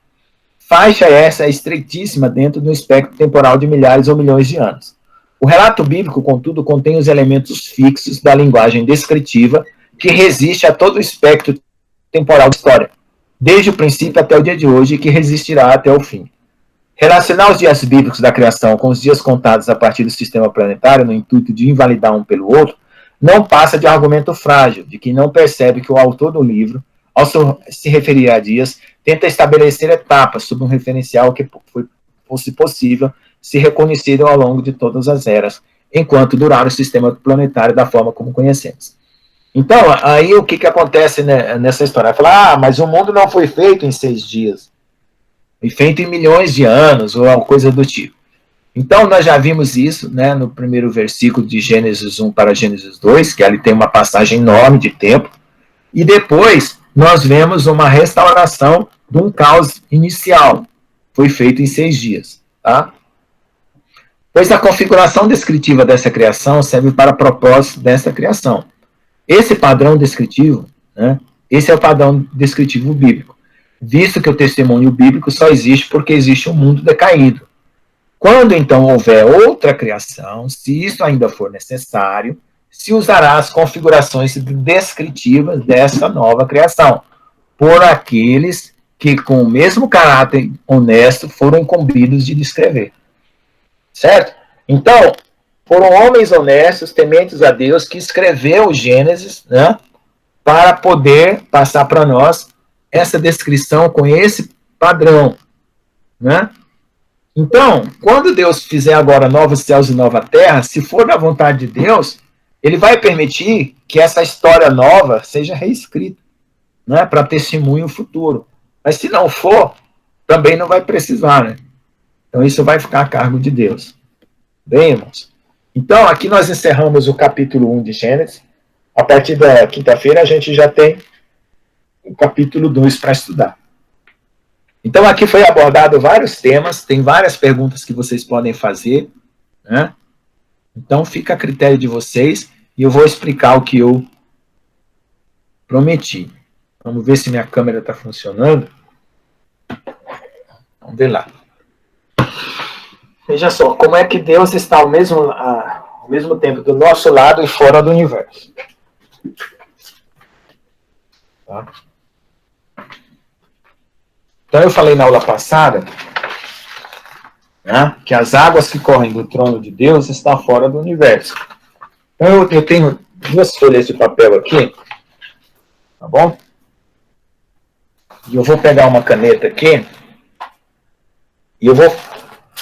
Faixa essa estreitíssima dentro do espectro temporal de milhares ou milhões de anos. O relato bíblico, contudo, contém os elementos fixos da linguagem descritiva que resiste a todo o espectro temporal da história, desde o princípio até o dia de hoje, e que resistirá até o fim. Relacionar os dias bíblicos da criação com os dias contados a partir do sistema planetário, no intuito de invalidar um pelo outro, não passa de argumento frágil, de quem não percebe que o autor do livro, ao se referir a dias, tenta estabelecer etapas sob um referencial que fosse possível se reconhecido ao longo de todas as eras, enquanto durar o sistema planetário da forma como conhecemos. Então, aí o que acontece nessa história? Fala, mas o mundo não foi feito em 6 dias. Foi feito em milhões de anos, ou coisa do tipo. Então, nós já vimos isso, né, no primeiro versículo de Gênesis 1 para Gênesis 2, que ali tem uma passagem enorme de tempo, e depois nós vemos uma restauração de um caos inicial. Foi feito em 6 dias. Tá? Pois a configuração descritiva dessa criação serve para propósito dessa criação. Esse padrão descritivo, né, esse é o padrão descritivo bíblico, visto que o testemunho bíblico só existe porque existe um mundo decaído. Quando, então, houver outra criação, se isso ainda for necessário, se usará as configurações descritivas dessa nova criação, por aqueles que, com o mesmo caráter honesto, foram incumbidos de descrever. Certo? Então, foram homens honestos, tementes a Deus, que escreveu o Gênesis, né, para poder passar para nós essa descrição com esse padrão, né? Então, quando Deus fizer agora novos céus e nova terra, se for da vontade de Deus, ele vai permitir que essa história nova seja reescrita, né, para testemunho futuro. Mas se não for, também não vai precisar, né? Então isso vai ficar a cargo de Deus. Bem, irmãos? Então, aqui nós encerramos o capítulo 1 de Gênesis. A partir da quinta-feira a gente já tem o capítulo 2 para estudar. Então, aqui foi abordado vários temas, tem várias perguntas que vocês podem fazer, né? Então, fica a critério de vocês e eu vou explicar o que eu prometi. Vamos ver se minha câmera está funcionando. Vamos ver lá. Veja só, como é que Deus está ao mesmo tempo do nosso lado e fora do universo. Tá? Então, eu falei na aula passada, né, que as águas que correm do trono de Deus estão fora do universo. Então, eu tenho duas folhas de papel aqui, tá bom? E eu vou pegar uma caneta aqui, e eu vou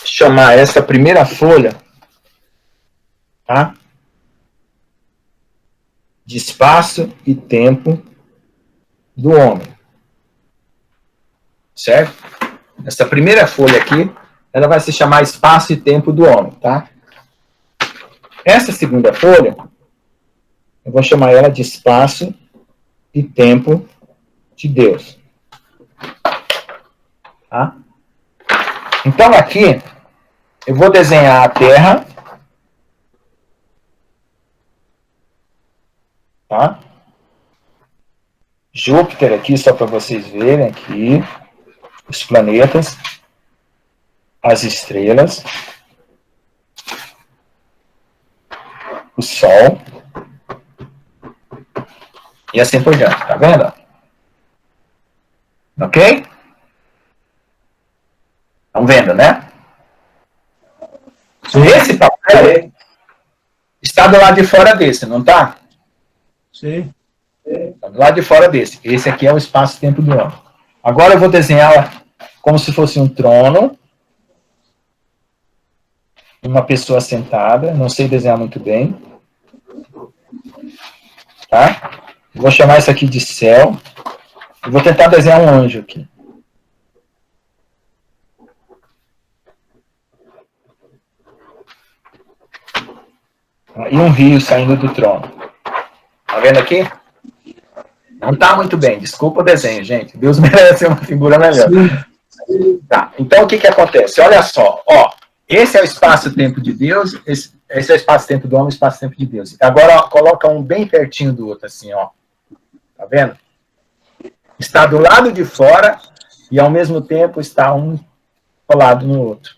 chamar essa primeira folha, tá? De espaço e tempo do homem. Certo? Essa primeira folha aqui, ela vai se chamar espaço e tempo do homem, tá? Essa segunda folha, eu vou chamar ela de espaço e tempo de Deus. Tá? Então aqui, eu vou desenhar a Terra, tá? Júpiter aqui, só para vocês verem aqui, os planetas, as estrelas, o Sol, e assim por diante, tá vendo? Ok? Estão vendo, né? Esse papel está do lado de fora desse, não está? Sim. Está do lado de fora desse. Esse aqui é o espaço-tempo do homem. Agora eu vou desenhar como se fosse um trono, uma pessoa sentada, não sei desenhar muito bem. Tá? Vou chamar isso aqui de céu. E vou tentar desenhar um anjo aqui. E um rio saindo do trono. Tá vendo aqui? Não tá muito bem. Desculpa o desenho, gente. Deus merece uma figura melhor. Tá. Então, o que acontece? Olha só. Ó, esse é o espaço-tempo de Deus. Esse é o espaço-tempo do homem, o espaço-tempo de Deus. Agora, ó, coloca um bem pertinho do outro, assim, ó. Tá vendo? Está do lado de fora e, ao mesmo tempo, está um colado no outro.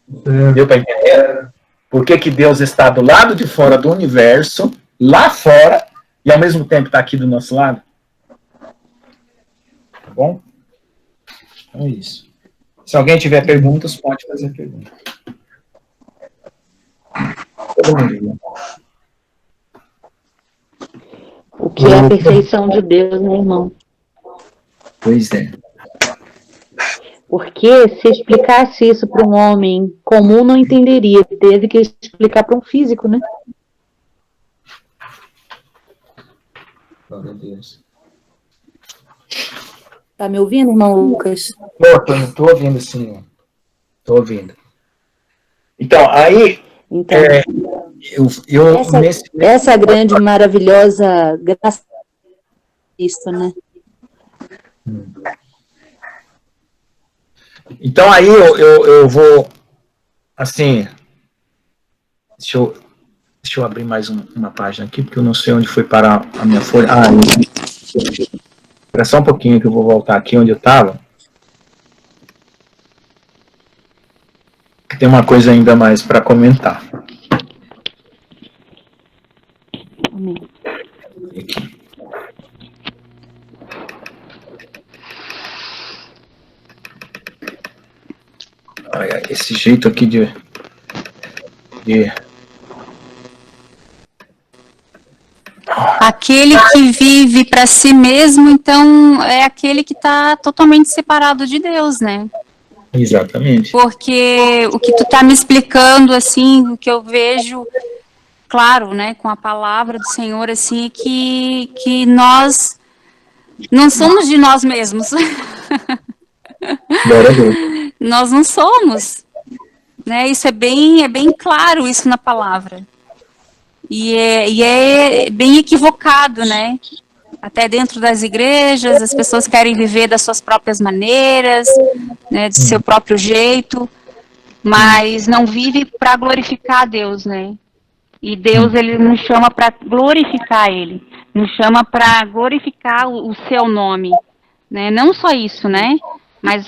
Deu para entender? Por que Deus está do lado de fora do universo, lá fora, e ao mesmo tempo está aqui do nosso lado? Tá bom? Então é isso. Se alguém tiver perguntas, pode fazer pergunta. O que é a perfeição de Deus, né, irmão? Pois é. Porque se explicasse isso para um homem comum, não entenderia. Teve que explicar para um físico, né? Glória a Deus. Tá me ouvindo, irmão Lucas? Estou ouvindo, sim. Estou ouvindo. Então, aí... Então, nesse... essa grande, maravilhosa graça de Cristo, né? Então, aí eu vou, assim, deixa eu abrir mais uma página aqui, porque eu não sei onde foi parar a minha folha. Espera só um pouquinho que eu vou voltar aqui onde eu estava. Tem uma coisa ainda mais para comentar. Amém. Aqui. Olha, esse jeito aqui de Aquele que vive para si mesmo, então, é aquele que está totalmente separado de Deus, né? Exatamente. Porque o que tu está me explicando, assim, o que eu vejo, claro, né, com a palavra do Senhor, assim, é que nós não somos de nós mesmos. Glória a Deus. Nós não somos, né? Isso é bem claro isso na palavra. E é bem equivocado, né? Até dentro das igrejas, as pessoas querem viver das suas próprias maneiras, né, de seu próprio jeito, mas não vive para glorificar a Deus, né? E Deus, ele nos chama para glorificar Ele, nos chama para glorificar o seu nome, né? Não só isso, né? Mas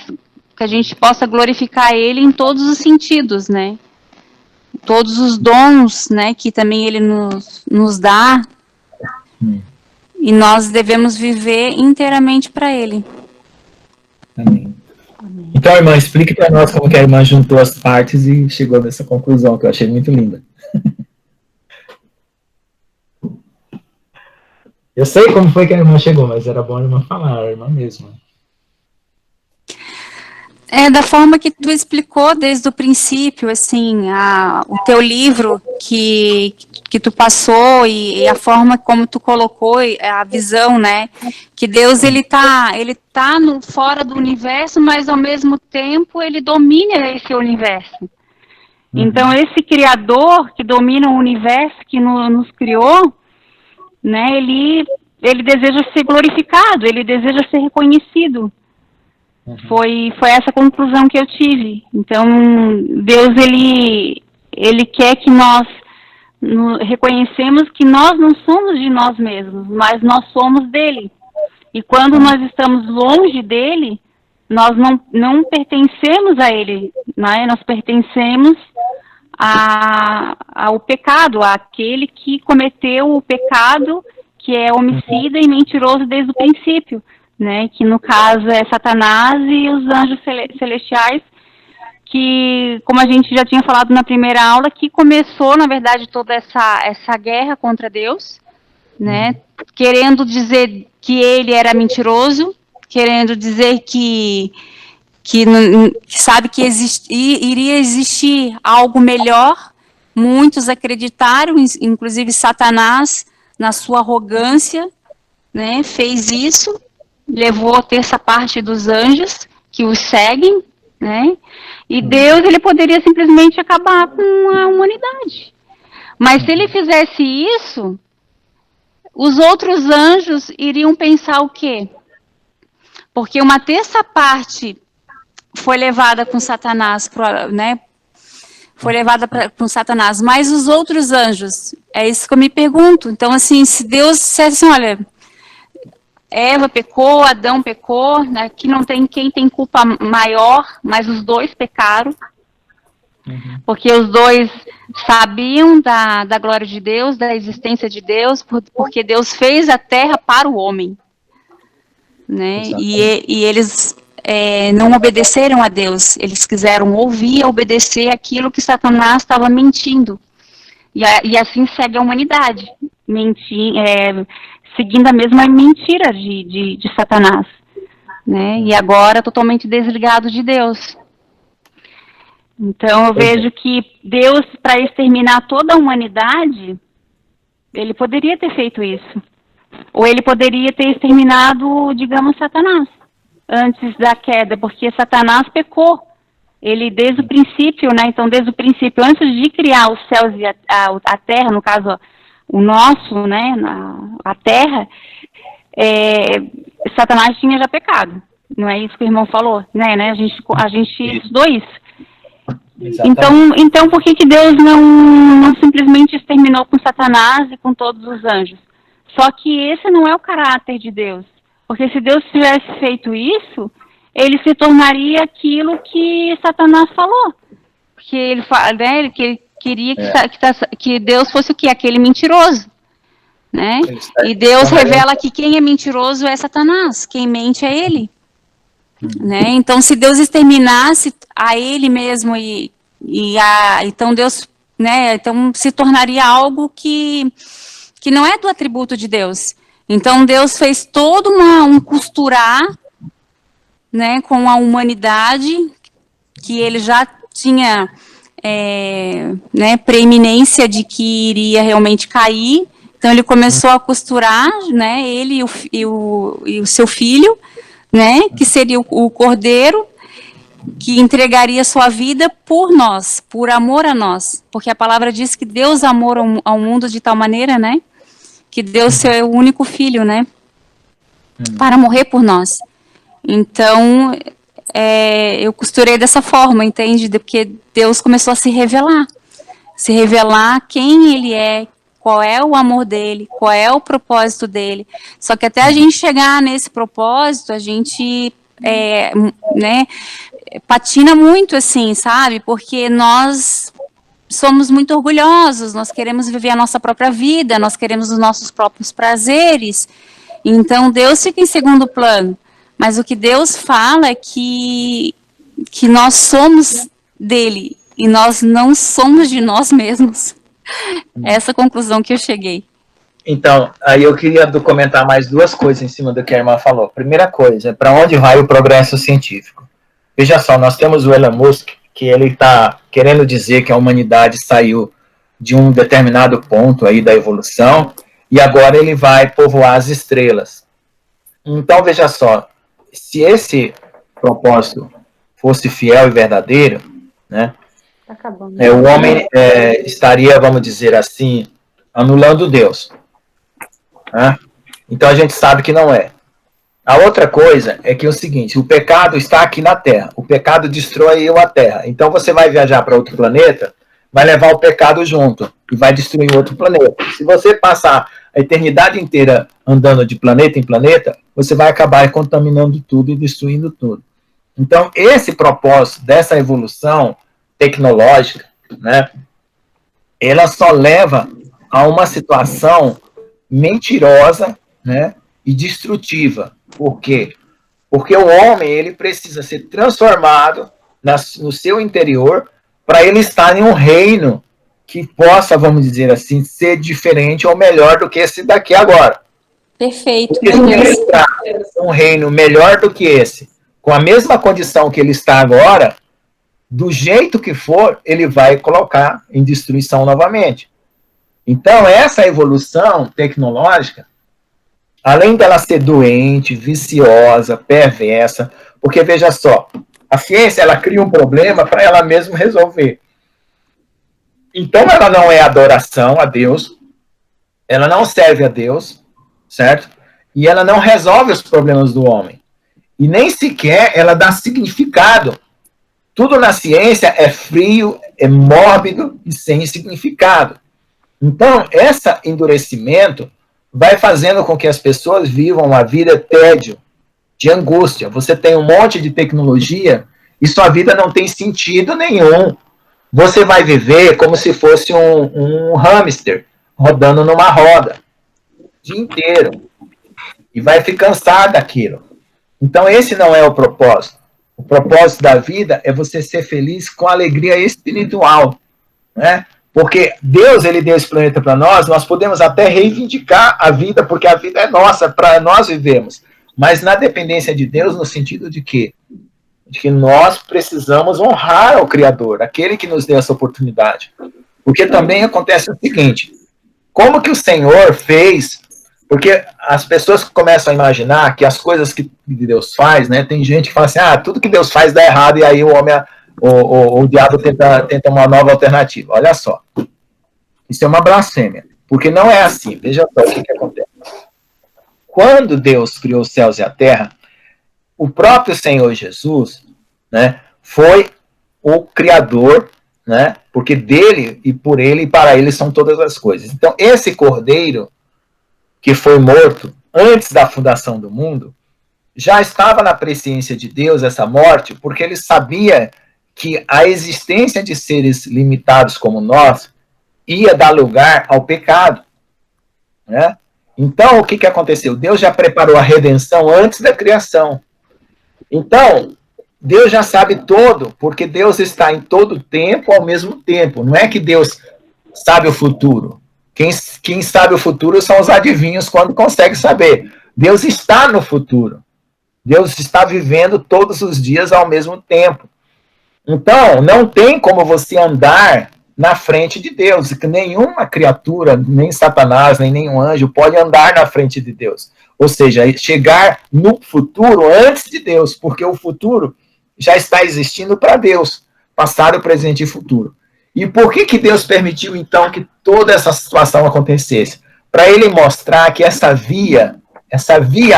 que a gente possa glorificar Ele em todos os sentidos, né? Todos os dons, né, que também Ele nos dá, e nós devemos viver inteiramente para Ele. Amém. Então, irmã, explique para nós como que a irmã juntou as partes e chegou nessa conclusão, que eu achei muito linda. Eu sei como foi que a irmã chegou, mas era bom a irmã falar, a irmã mesma. É da forma que tu explicou desde o princípio, assim, o teu livro que tu passou e a forma como tu colocou a visão, né? Que Deus, ele tá fora do universo, mas ao mesmo tempo ele domina esse universo. Então, esse Criador que domina o universo, que nos criou, né? Ele deseja ser glorificado, ele deseja ser reconhecido. Foi essa conclusão que eu tive. Então, Deus, ele quer que nós reconhecemos que nós não somos de nós mesmos, mas nós somos dele. E quando nós estamos longe dele, nós não pertencemos a ele, né? Nós pertencemos ao pecado, àquele que cometeu o pecado, que é homicida e mentiroso desde o princípio. Né, que no caso é Satanás e os anjos celestiais, que, como a gente já tinha falado na primeira aula, que começou, na verdade, toda essa guerra contra Deus, né, querendo dizer que ele era mentiroso, querendo dizer que sabe que iria existir algo melhor. Muitos acreditaram, inclusive Satanás, na sua arrogância, né, fez isso, levou a terça parte dos anjos que os seguem, né? E Deus, ele poderia simplesmente acabar com a humanidade. Mas se ele fizesse isso, os outros anjos iriam pensar o quê? Porque uma terça parte foi levada com Satanás, né? Foi levada com Satanás, mas os outros anjos, é isso que eu me pergunto. Então, assim, se Deus dissesse, olha, Eva pecou, Adão pecou, né? Aqui não tem quem tem culpa maior, mas os dois pecaram, porque os dois sabiam da glória de Deus, da existência de Deus, porque Deus fez a terra para o homem, né? E eles não obedeceram a Deus, eles quiseram ouvir e obedecer aquilo que Satanás estava mentindo, e assim segue a humanidade, seguindo a mesma mentira de Satanás, né? E agora totalmente desligado de Deus. Então eu vejo que Deus, para exterminar toda a humanidade, ele poderia ter feito isso. Ou ele poderia ter exterminado, digamos, Satanás, antes da queda, porque Satanás pecou. Ele, desde o princípio, né? Então, desde o princípio, antes de criar os céus e a terra, no caso, o nosso, né, a terra, Satanás tinha já pecado. Não é isso que o irmão falou, né? A gente estudou isso. Então, por que Deus não simplesmente exterminou com Satanás e com todos os anjos? Só que esse não é o caráter de Deus. Porque se Deus tivesse feito isso, ele se tornaria aquilo que Satanás falou. Porque ele queria que Deus fosse o quê? Aquele mentiroso, né? E Deus revela que quem é mentiroso é Satanás, quem mente é ele, né? Então, se Deus exterminasse a ele mesmo então Deus, né? Então se tornaria algo que não é do atributo de Deus. Então Deus fez todo um costurar, né? Com a humanidade, que ele já tinha né, preeminência de que iria realmente cair. Então ele começou a costurar, né, ele e o seu filho, né, que seria o cordeiro, que entregaria sua vida por nós, por amor a nós, porque a palavra diz que Deus amou ao mundo de tal maneira, né, que deu seu único filho, né, para morrer por nós. Então eu costurei dessa forma, entende? Porque Deus começou a se revelar quem ele é, qual é o amor dele, qual é o propósito dele. Só que até a gente chegar nesse propósito, a gente né, patina muito, assim, sabe? Porque nós somos muito orgulhosos, nós queremos viver a nossa própria vida, nós queremos os nossos próprios prazeres. Então Deus fica em segundo plano. Mas o que Deus fala é que nós somos dele e nós não somos de nós mesmos. Essa conclusão que eu cheguei. Então, aí eu queria comentar mais duas coisas em cima do que a irmã falou. Primeira coisa, para onde vai o progresso científico? Veja só, nós temos o Elon Musk, que ele está querendo dizer que a humanidade saiu de um determinado ponto aí da evolução e agora ele vai povoar as estrelas. Então, veja só, se esse propósito fosse fiel e verdadeiro, né, o homem estaria, vamos dizer assim, anulando Deus. Né? Então a gente sabe que não é. A outra coisa é que é o seguinte, o pecado está aqui na Terra, o pecado destruiu a Terra, então você vai viajar para outro planeta, vai levar o pecado junto e vai destruir outro planeta. Se você passar a eternidade inteira andando de planeta em planeta, você vai acabar contaminando tudo e destruindo tudo. Então esse propósito dessa evolução tecnológica, né, ela só leva a uma situação mentirosa, né, e destrutiva. Por quê? Porque o homem ele precisa ser transformado no seu interior para ele estar em um reino que possa, vamos dizer assim, ser diferente ou melhor do que esse daqui agora. Perfeito. Porque se ele está em um reino melhor do que esse, com a mesma condição que ele está agora, do jeito que for, ele vai colocar em destruição novamente. Então, essa evolução tecnológica, além dela ser doente, viciosa, perversa, porque, veja só, a ciência, ela cria um problema para ela mesma resolver. Então, ela não é adoração a Deus, ela não serve a Deus, certo? E ela não resolve os problemas do homem. E nem sequer ela dá significado. Tudo na ciência é frio, é mórbido e sem significado. Então, esse endurecimento vai fazendo com que as pessoas vivam uma vida tédio, de angústia. Você tem um monte de tecnologia e sua vida não tem sentido nenhum. Você vai viver como se fosse um hamster rodando numa roda o dia inteiro. E vai ficar cansado daquilo. Então, esse não é o propósito. O propósito da vida é você ser feliz com alegria espiritual, né? Porque Deus, ele deu esse planeta para nós podemos até reivindicar a vida, porque a vida é nossa, para nós vivemos. Mas na dependência de Deus, no sentido de quê? De que nós precisamos honrar o Criador, aquele que nos deu essa oportunidade. Porque também acontece o seguinte, como que o Senhor fez, porque as pessoas começam a imaginar que as coisas que Deus faz, né, tem gente que fala assim, tudo que Deus faz dá errado, e aí o homem... O diabo tenta uma nova alternativa. Olha só. Isso é uma blasfêmia. Porque não é assim. Veja só o que acontece. Quando Deus criou os céus e a terra, o próprio Senhor Jesus, né, foi o Criador, né, porque dele e por ele e para ele são todas as coisas. Então, esse cordeiro que foi morto antes da fundação do mundo, já estava na presciência de Deus essa morte, porque ele sabia que a existência de seres limitados como nós ia dar lugar ao pecado, né? Então, o que aconteceu? Deus já preparou a redenção antes da criação. Então, Deus já sabe todo, porque Deus está em todo tempo ao mesmo tempo. Não é que Deus sabe o futuro. Quem sabe o futuro são os adivinhos quando consegue saber. Deus está no futuro. Deus está vivendo todos os dias ao mesmo tempo. Então, não tem como você andar na frente de Deus. Nenhuma criatura, nem Satanás, nem nenhum anjo pode andar na frente de Deus. Ou seja, chegar no futuro antes de Deus, porque o futuro já está existindo para Deus. Passado, presente e futuro. E por que Deus permitiu, então, que toda essa situação acontecesse? Para ele mostrar que essa via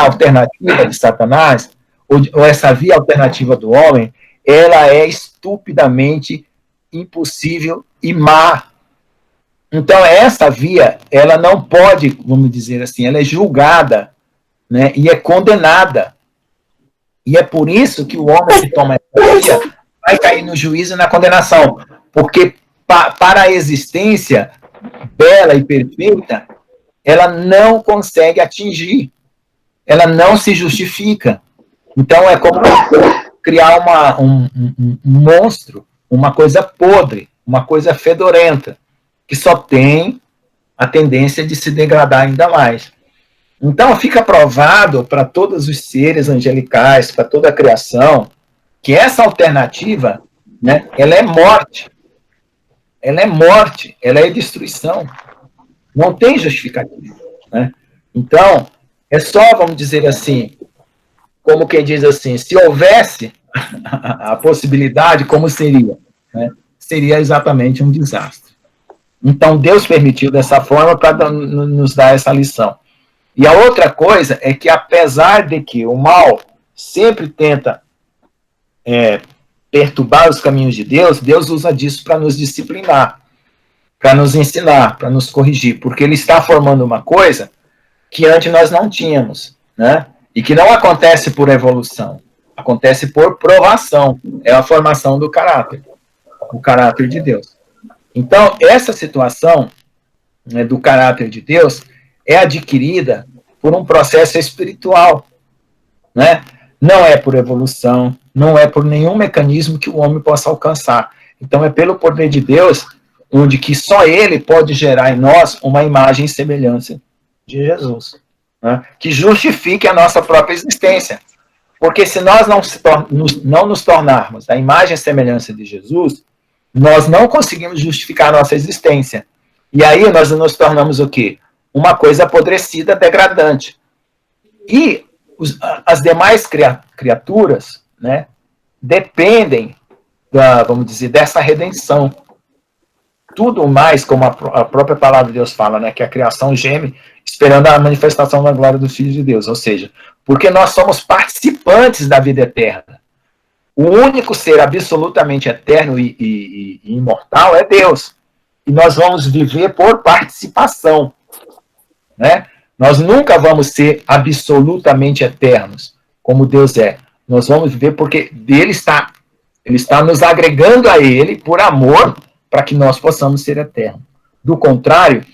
alternativa de Satanás, ou essa via alternativa do homem, ela é estupidamente impossível e má. Então, essa via, ela não pode, vamos dizer assim, ela é julgada, né, e é condenada. E é por isso que o homem que toma essa via vai cair no juízo e na condenação. Porque para a existência bela e perfeita, ela não consegue atingir. Ela não se justifica. Então, é como criar um monstro, uma coisa podre, uma coisa fedorenta, que só tem a tendência de se degradar ainda mais. Então, fica provado para todos os seres angelicais, para toda a criação, que essa alternativa, né, ela é morte. Ela é morte, ela é destruição. Não tem justificativa, né? Então, é só, vamos dizer assim, como quem diz assim, se houvesse a possibilidade, como seria? Né? Seria exatamente um desastre. Então, Deus permitiu dessa forma para nos dar essa lição. E a outra coisa é que, apesar de que o mal sempre tenta perturbar os caminhos de Deus, Deus usa disso para nos disciplinar, para nos ensinar, para nos corrigir, porque Ele está formando uma coisa que antes nós não tínhamos, né? E que não acontece por evolução, acontece por provação, é a formação do caráter, o caráter de Deus. Então, essa situação, né, do caráter de Deus é adquirida por um processo espiritual, né? Não é por evolução, não é por nenhum mecanismo que o homem possa alcançar. Então, é pelo poder de Deus, onde que só Ele pode gerar em nós uma imagem e semelhança de Jesus, né? Que justifique a nossa própria existência. Porque se nós não nos tornarmos a imagem e semelhança de Jesus, nós não conseguimos justificar a nossa existência. E aí nós nos tornamos o quê? Uma coisa apodrecida, degradante. E as demais criaturas, né, dependem, vamos dizer, dessa redenção. Tudo mais, como a própria palavra de Deus fala, né, que a criação geme esperando a manifestação da glória do Filho de Deus. Ou seja, porque nós somos participantes da vida eterna. O único ser absolutamente eterno e imortal é Deus. E nós vamos viver por participação, né? Nós nunca vamos ser absolutamente eternos, como Deus é. Nós vamos viver porque Ele está nos agregando a Ele por amor, para que nós possamos ser eternos. Do contrário,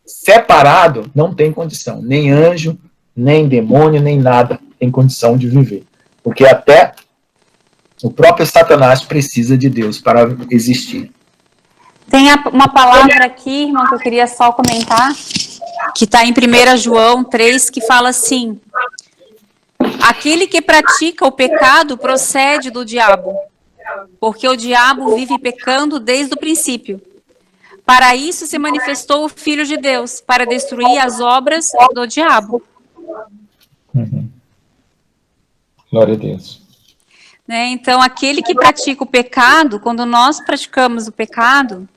separado, não tem condição. Nem anjo, nem demônio, nem nada tem condição de viver. Porque até o próprio Satanás precisa de Deus para existir. Tem uma palavra aqui, irmão, que eu queria só comentar, que está em 1 João 3, que fala assim: aquele que pratica o pecado procede do diabo, porque o diabo vive pecando desde o princípio. Para isso se manifestou o Filho de Deus, para destruir as obras do diabo. Uhum. Glória a Deus. Né? Então, aquele que pratica o pecado, quando nós praticamos o pecado,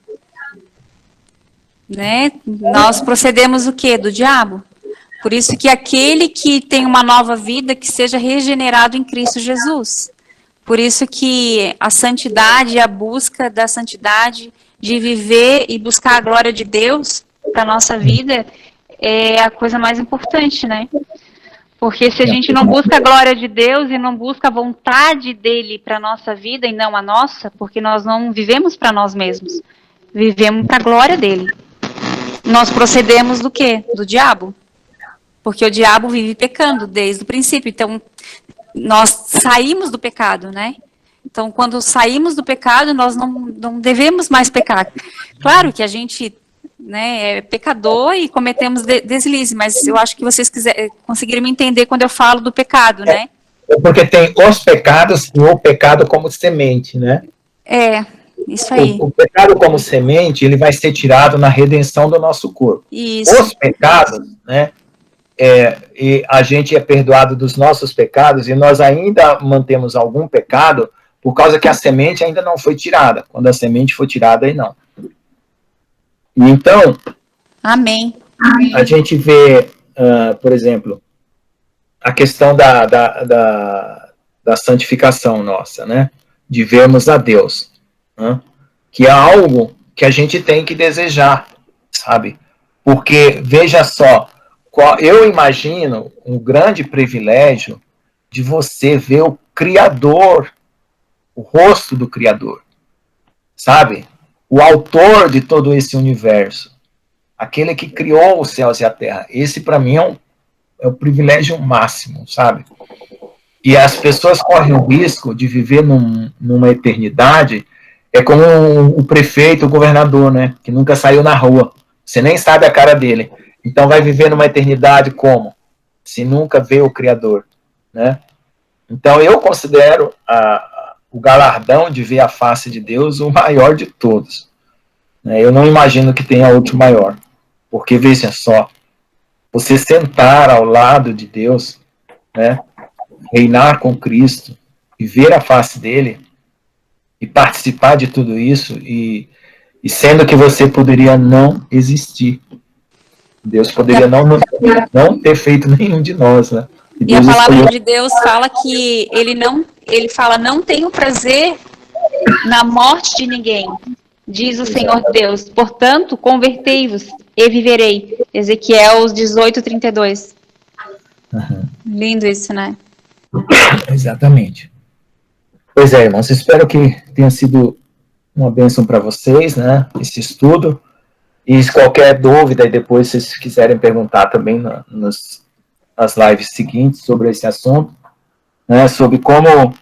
né, nós procedemos o quê? Do diabo. Por isso que aquele que tem uma nova vida, que seja regenerado em Cristo Jesus. Por isso que a santidade, a busca da santidade, de viver e buscar a glória de Deus para a nossa vida, é a coisa mais importante, né? Porque se a gente não busca a glória de Deus e não busca a vontade dele para a nossa vida e não a nossa, porque nós não vivemos para nós mesmos, vivemos para a glória dele. Nós procedemos do quê? Do diabo. Porque o diabo vive pecando desde o princípio. Então, nós saímos do pecado, né? Então, quando saímos do pecado, nós não devemos mais pecar. Claro que a gente, né, é pecador e cometemos deslize, mas eu acho que vocês conseguiram me entender quando eu falo do pecado, né? É porque tem os pecados e o pecado como semente, né? É, isso aí. O pecado como semente, ele vai ser tirado na redenção do nosso corpo. Isso. Os pecados, né? E a gente é perdoado dos nossos pecados e nós ainda mantemos algum pecado por causa que a semente ainda não foi tirada. Quando a semente for tirada, aí não. E então, amém. A gente vê, por exemplo, a questão da santificação nossa, né? De vermos a Deus, né? Que é algo que a gente tem que desejar, sabe? Porque, veja só, eu imagino um grande privilégio de você ver o Criador, o rosto do Criador, sabe? O autor de todo esse universo, aquele que criou os céus e a terra. Esse, para mim, é o privilégio máximo, sabe? E as pessoas correm o risco de viver numa eternidade, é como o prefeito, o governador, né? Que nunca saiu na rua, Você nem sabe a cara dele. Então vai viver numa eternidade como? Se nunca vê o Criador, né? Então eu considero o galardão de ver a face de Deus o maior de todos. Eu não imagino que tenha outro maior. Porque, veja só, você sentar ao lado de Deus, né, reinar com Cristo, e ver a face dele, e participar de tudo isso, e sendo que você poderia não existir. Deus poderia não ter feito nenhum de nós, né? E a palavra de Deus fala que ele fala, não tenho prazer na morte de ninguém, diz o Senhor Deus. Portanto, convertei-vos e viverei. Ezequiel 18:32. Uhum. Lindo isso, né? Exatamente. Pois é, irmãos, espero que tenha sido uma bênção para vocês, né? Esse estudo. E se qualquer dúvida, e depois se vocês quiserem perguntar também nas lives seguintes sobre esse assunto, né, sobre como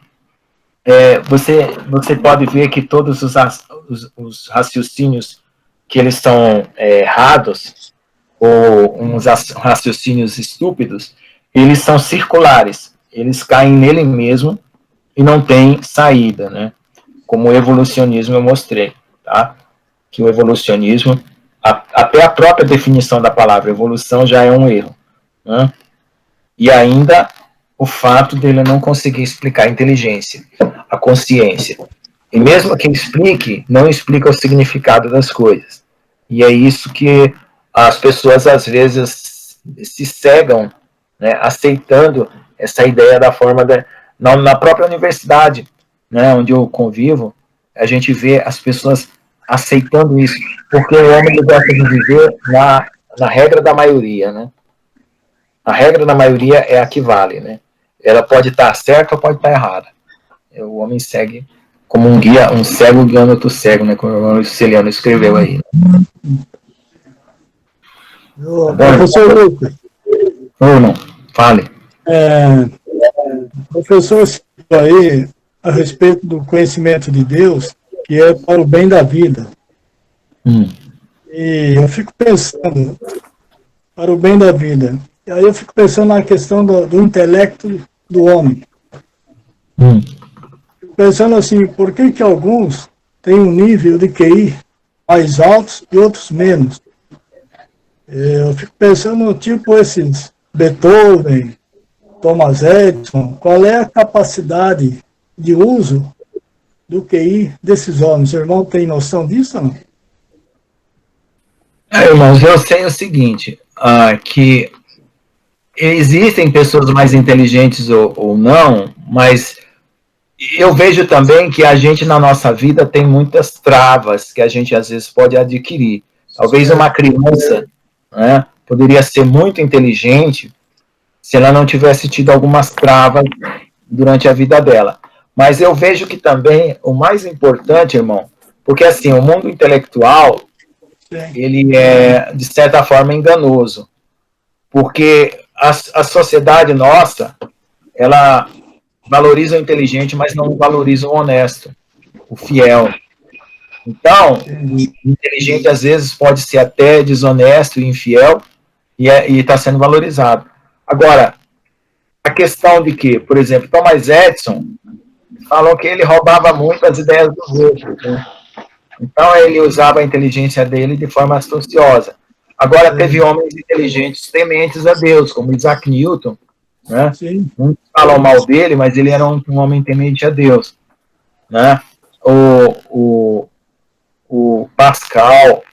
você pode ver que todos os raciocínios que eles são errados, ou uns raciocínios estúpidos, eles são circulares, eles caem nele mesmo e não tem saída, né? Como o evolucionismo eu mostrei, tá? Que o evolucionismo, até a própria definição da palavra evolução já é um erro, né? E ainda o fato dele não conseguir explicar a inteligência, a consciência. E mesmo que explique, não explica o significado das coisas. E é isso que as pessoas, às vezes, se cegam, né, aceitando essa ideia da forma na própria universidade, né, onde eu convivo, a gente vê as pessoas aceitando isso, porque o homem gosta de viver na regra da maioria, né? A regra da maioria é a que vale, né? Ela pode estar certa ou pode estar errada. O homem segue como um guia, um cego guiando outro cego, né? Como o Celiano escreveu aí. Né? Professor Lucas. Ô, irmão, fale. O professor citou aí a respeito do conhecimento de Deus, que é para o bem da vida. E eu fico pensando, para o bem da vida. E aí eu fico pensando na questão do intelecto do homem. Fico pensando assim, por que alguns têm um nível de QI mais alto e outros menos? Eu fico pensando, tipo, esses Beethoven, Thomas Edison, qual é a capacidade de uso do QI desses homens? O irmão tem noção disso ou não? Irmãos, eu sei o seguinte, que existem pessoas mais inteligentes ou não, mas eu vejo também que a gente na nossa vida tem muitas travas que a gente às vezes pode adquirir. Talvez uma criança, né, poderia ser muito inteligente se ela não tivesse tido algumas travas durante a vida dela. Mas eu vejo que também o mais importante, irmão, porque assim, o mundo intelectual, ele é, de certa forma, enganoso. Porque a sociedade nossa, ela valoriza o inteligente, mas não valoriza o honesto, o fiel. Então, o inteligente às vezes pode ser até desonesto e infiel e está sendo valorizado. Agora, a questão de que, por exemplo, Thomas Edison falou que ele roubava muito as ideias dos outros, né? Então, ele usava a inteligência dele de forma astuciosa. Agora, teve homens inteligentes tementes a Deus, como Isaac Newton, né? Muitos falam mal dele, mas ele era um homem temente a Deus, né? O Pascal,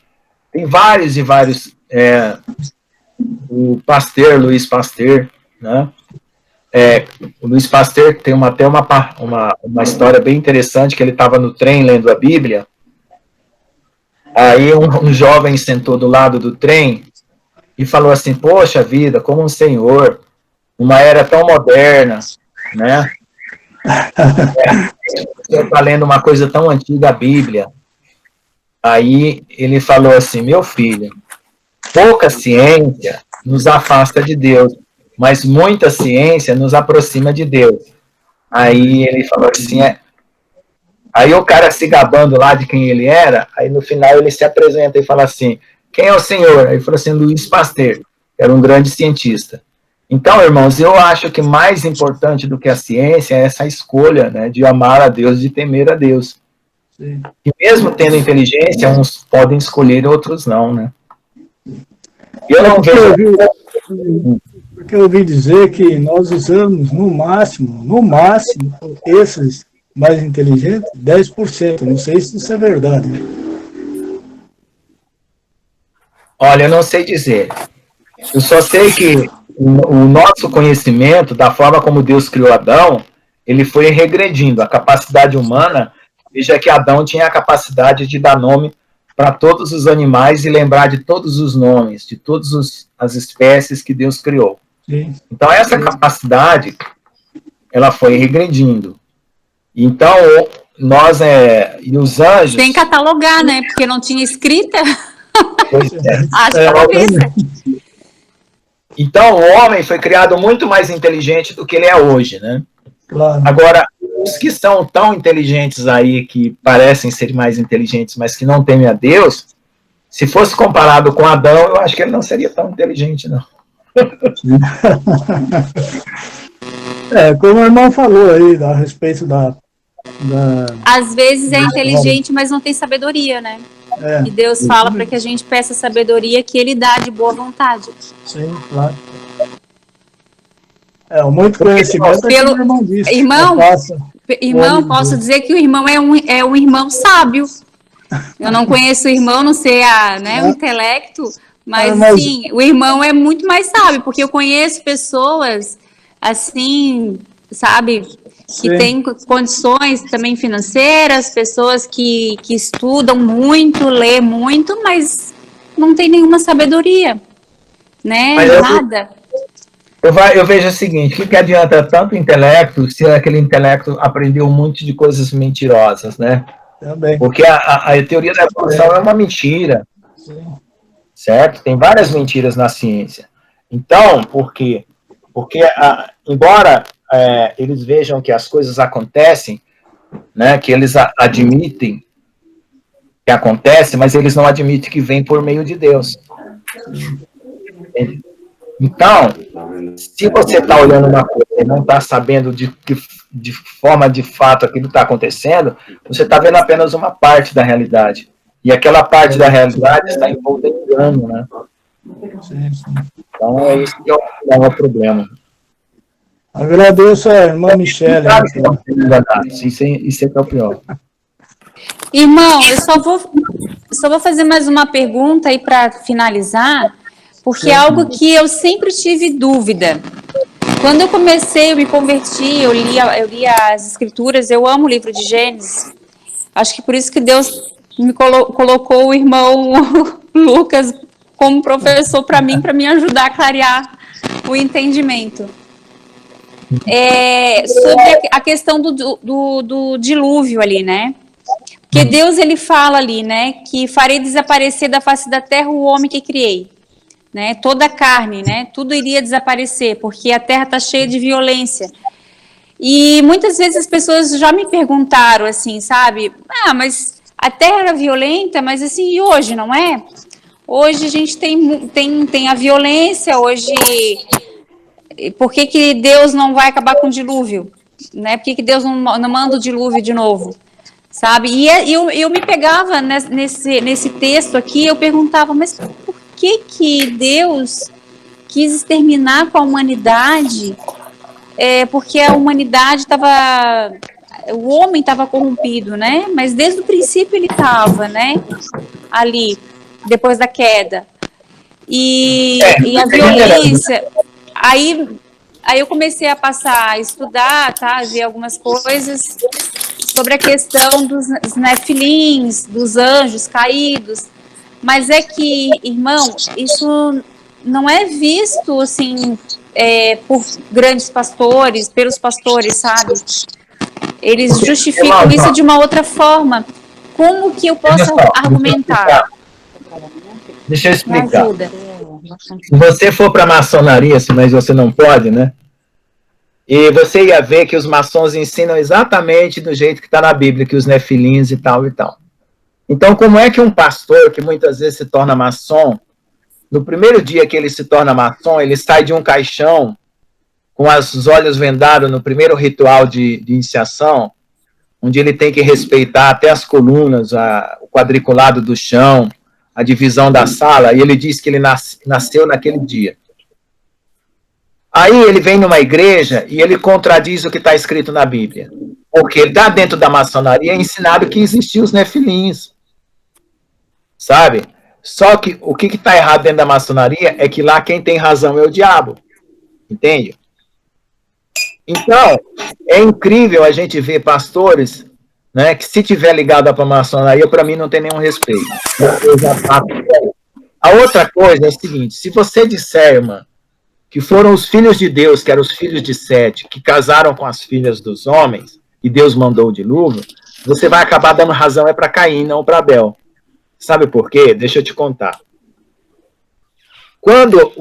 tem vários e vários, o Pasteur, Louis Pasteur, né? O Louis Pasteur tem até uma história bem interessante, que ele estava no trem lendo a Bíblia. Aí um jovem sentou do lado do trem e falou assim, poxa vida, como um senhor, uma era tão moderna, né? Você está lendo uma coisa tão antiga, a Bíblia. Aí ele falou assim, meu filho, pouca ciência nos afasta de Deus, mas muita ciência nos aproxima de Deus. Aí ele falou assim, aí o cara se gabando lá de quem ele era, aí no final ele se apresenta e fala assim, quem é o senhor? Aí ele falou assim, Louis Pasteur, era um grande cientista. Então, irmãos, eu acho que mais importante do que a ciência é essa escolha, né, de amar a Deus, de temer a Deus. Sim. E mesmo tendo inteligência, uns podem escolher, outros não, né? Eu não vejo... Porque eu ouvi dizer que nós usamos, no máximo, esses mais inteligentes, 10%. Não sei se isso é verdade. Olha, eu não sei dizer. Eu só sei que o nosso conhecimento, da forma como Deus criou Adão, ele foi regredindo. A capacidade humana, veja que Adão tinha a capacidade de dar nome para todos os animais e lembrar de todos os nomes, de todas as espécies que Deus criou. Sim. Então, essa capacidade, ela foi regredindo. Então, nós, e os anjos... Sem catalogar, né? Porque não tinha escrita. Pois é. Haja cabeça. Então, o homem foi criado muito mais inteligente do que ele é hoje, né? Claro. Agora, os que são tão inteligentes aí, que parecem ser mais inteligentes, mas que não temem a Deus, se fosse comparado com Adão, eu acho que ele não seria tão inteligente, não. Como o irmão falou aí, a respeito da... Às vezes é inteligente, mas não tem sabedoria, né? E Deus fala para que a gente peça sabedoria que Ele dá de boa vontade. Sim, claro. Muito conhecimento pelo... o irmão disse. Irmão, posso dizer que o irmão é um irmão sábio. Eu não conheço o irmão, não sei o intelecto, mas sim, o irmão é muito mais sábio, porque eu conheço pessoas assim, sabe, que têm condições também financeiras, pessoas que estudam muito, lê muito, mas não tem nenhuma sabedoria, né? Nada. Eu vejo o seguinte, o que adianta tanto intelecto se aquele intelecto aprendeu um monte de coisas mentirosas, né? Também. Porque a teoria da evolução é uma mentira. Sim. Certo? Tem várias mentiras na ciência. Então, por quê? Porque, embora eles vejam que as coisas acontecem, né, que eles admitem que acontece, mas eles não admitem que vem por meio de Deus. Então, se você está olhando uma coisa e não está sabendo de forma de fato aquilo está acontecendo, você está vendo apenas uma parte da realidade. E aquela parte da realidade está envolvida em engano, né? Sim. Então, é isso que é o problema. Agradeço a irmã Michele. Isso é que é o pior. Irmão, eu só vou fazer mais uma pergunta aí para finalizar, porque é algo que eu sempre tive dúvida. Quando eu comecei, eu me converti, eu li as escrituras, eu amo o livro de Gênesis. Acho que por isso que Deus me colocou o irmão Lucas como professor para mim ajudar a clarear o entendimento. Sobre a questão do dilúvio ali, né? Porque Deus, ele fala ali, né, que farei desaparecer da face da terra o homem que criei, né? Toda a carne, né? Tudo iria desaparecer, porque a terra está cheia de violência. E muitas vezes as pessoas já me perguntaram assim, sabe? Mas a terra era violenta, mas assim, e hoje, não é? Hoje a gente tem a violência, hoje... Por que Deus não vai acabar com o dilúvio? Né? Por que Deus não manda o dilúvio de novo? Sabe? E eu me pegava nesse texto aqui, eu perguntava, mas por que Deus quis exterminar com a humanidade? Porque a humanidade estava... O homem estava corrompido, né? Mas desde o princípio ele estava, né? Ali, depois da queda. E a violência... Aí eu comecei a estudar, tá? Ver algumas coisas sobre a questão dos nefilins, dos anjos caídos. Mas é que, irmão, isso não é visto, assim, por grandes pastores, pelos pastores, sabe? Eles justificam isso de uma outra forma. Como que eu posso argumentar? Deixa eu explicar. Me ajuda. Se você for para a maçonaria, mas você não pode, né? E você ia ver que os maçons ensinam exatamente do jeito que está na Bíblia, que os nefilins e tal e tal. Então, como é que um pastor, que muitas vezes se torna maçom, no primeiro dia que ele se torna maçom, ele sai de um caixão com os olhos vendados no primeiro ritual de iniciação, onde ele tem que respeitar até as colunas, o quadriculado do chão, a divisão da sala, e ele diz que ele nasceu naquele dia. Aí ele vem numa igreja e ele contradiz o que está escrito na Bíblia. Porque lá dentro da maçonaria é ensinado que existiam os nefilins. Sabe? Só que o que está errado dentro da maçonaria é que lá quem tem razão é o diabo. Entende? Então, é incrível a gente ver pastores, né, que se tiver ligado para a maçonaria, para mim não tem nenhum respeito. A outra coisa é o seguinte, se você disser, irmã, que foram os filhos de Deus, que eram os filhos de Sete, que casaram com as filhas dos homens, e Deus mandou o dilúvio, você vai acabar dando razão para Caim, não para Abel. Sabe por quê? Deixa eu te contar. Quando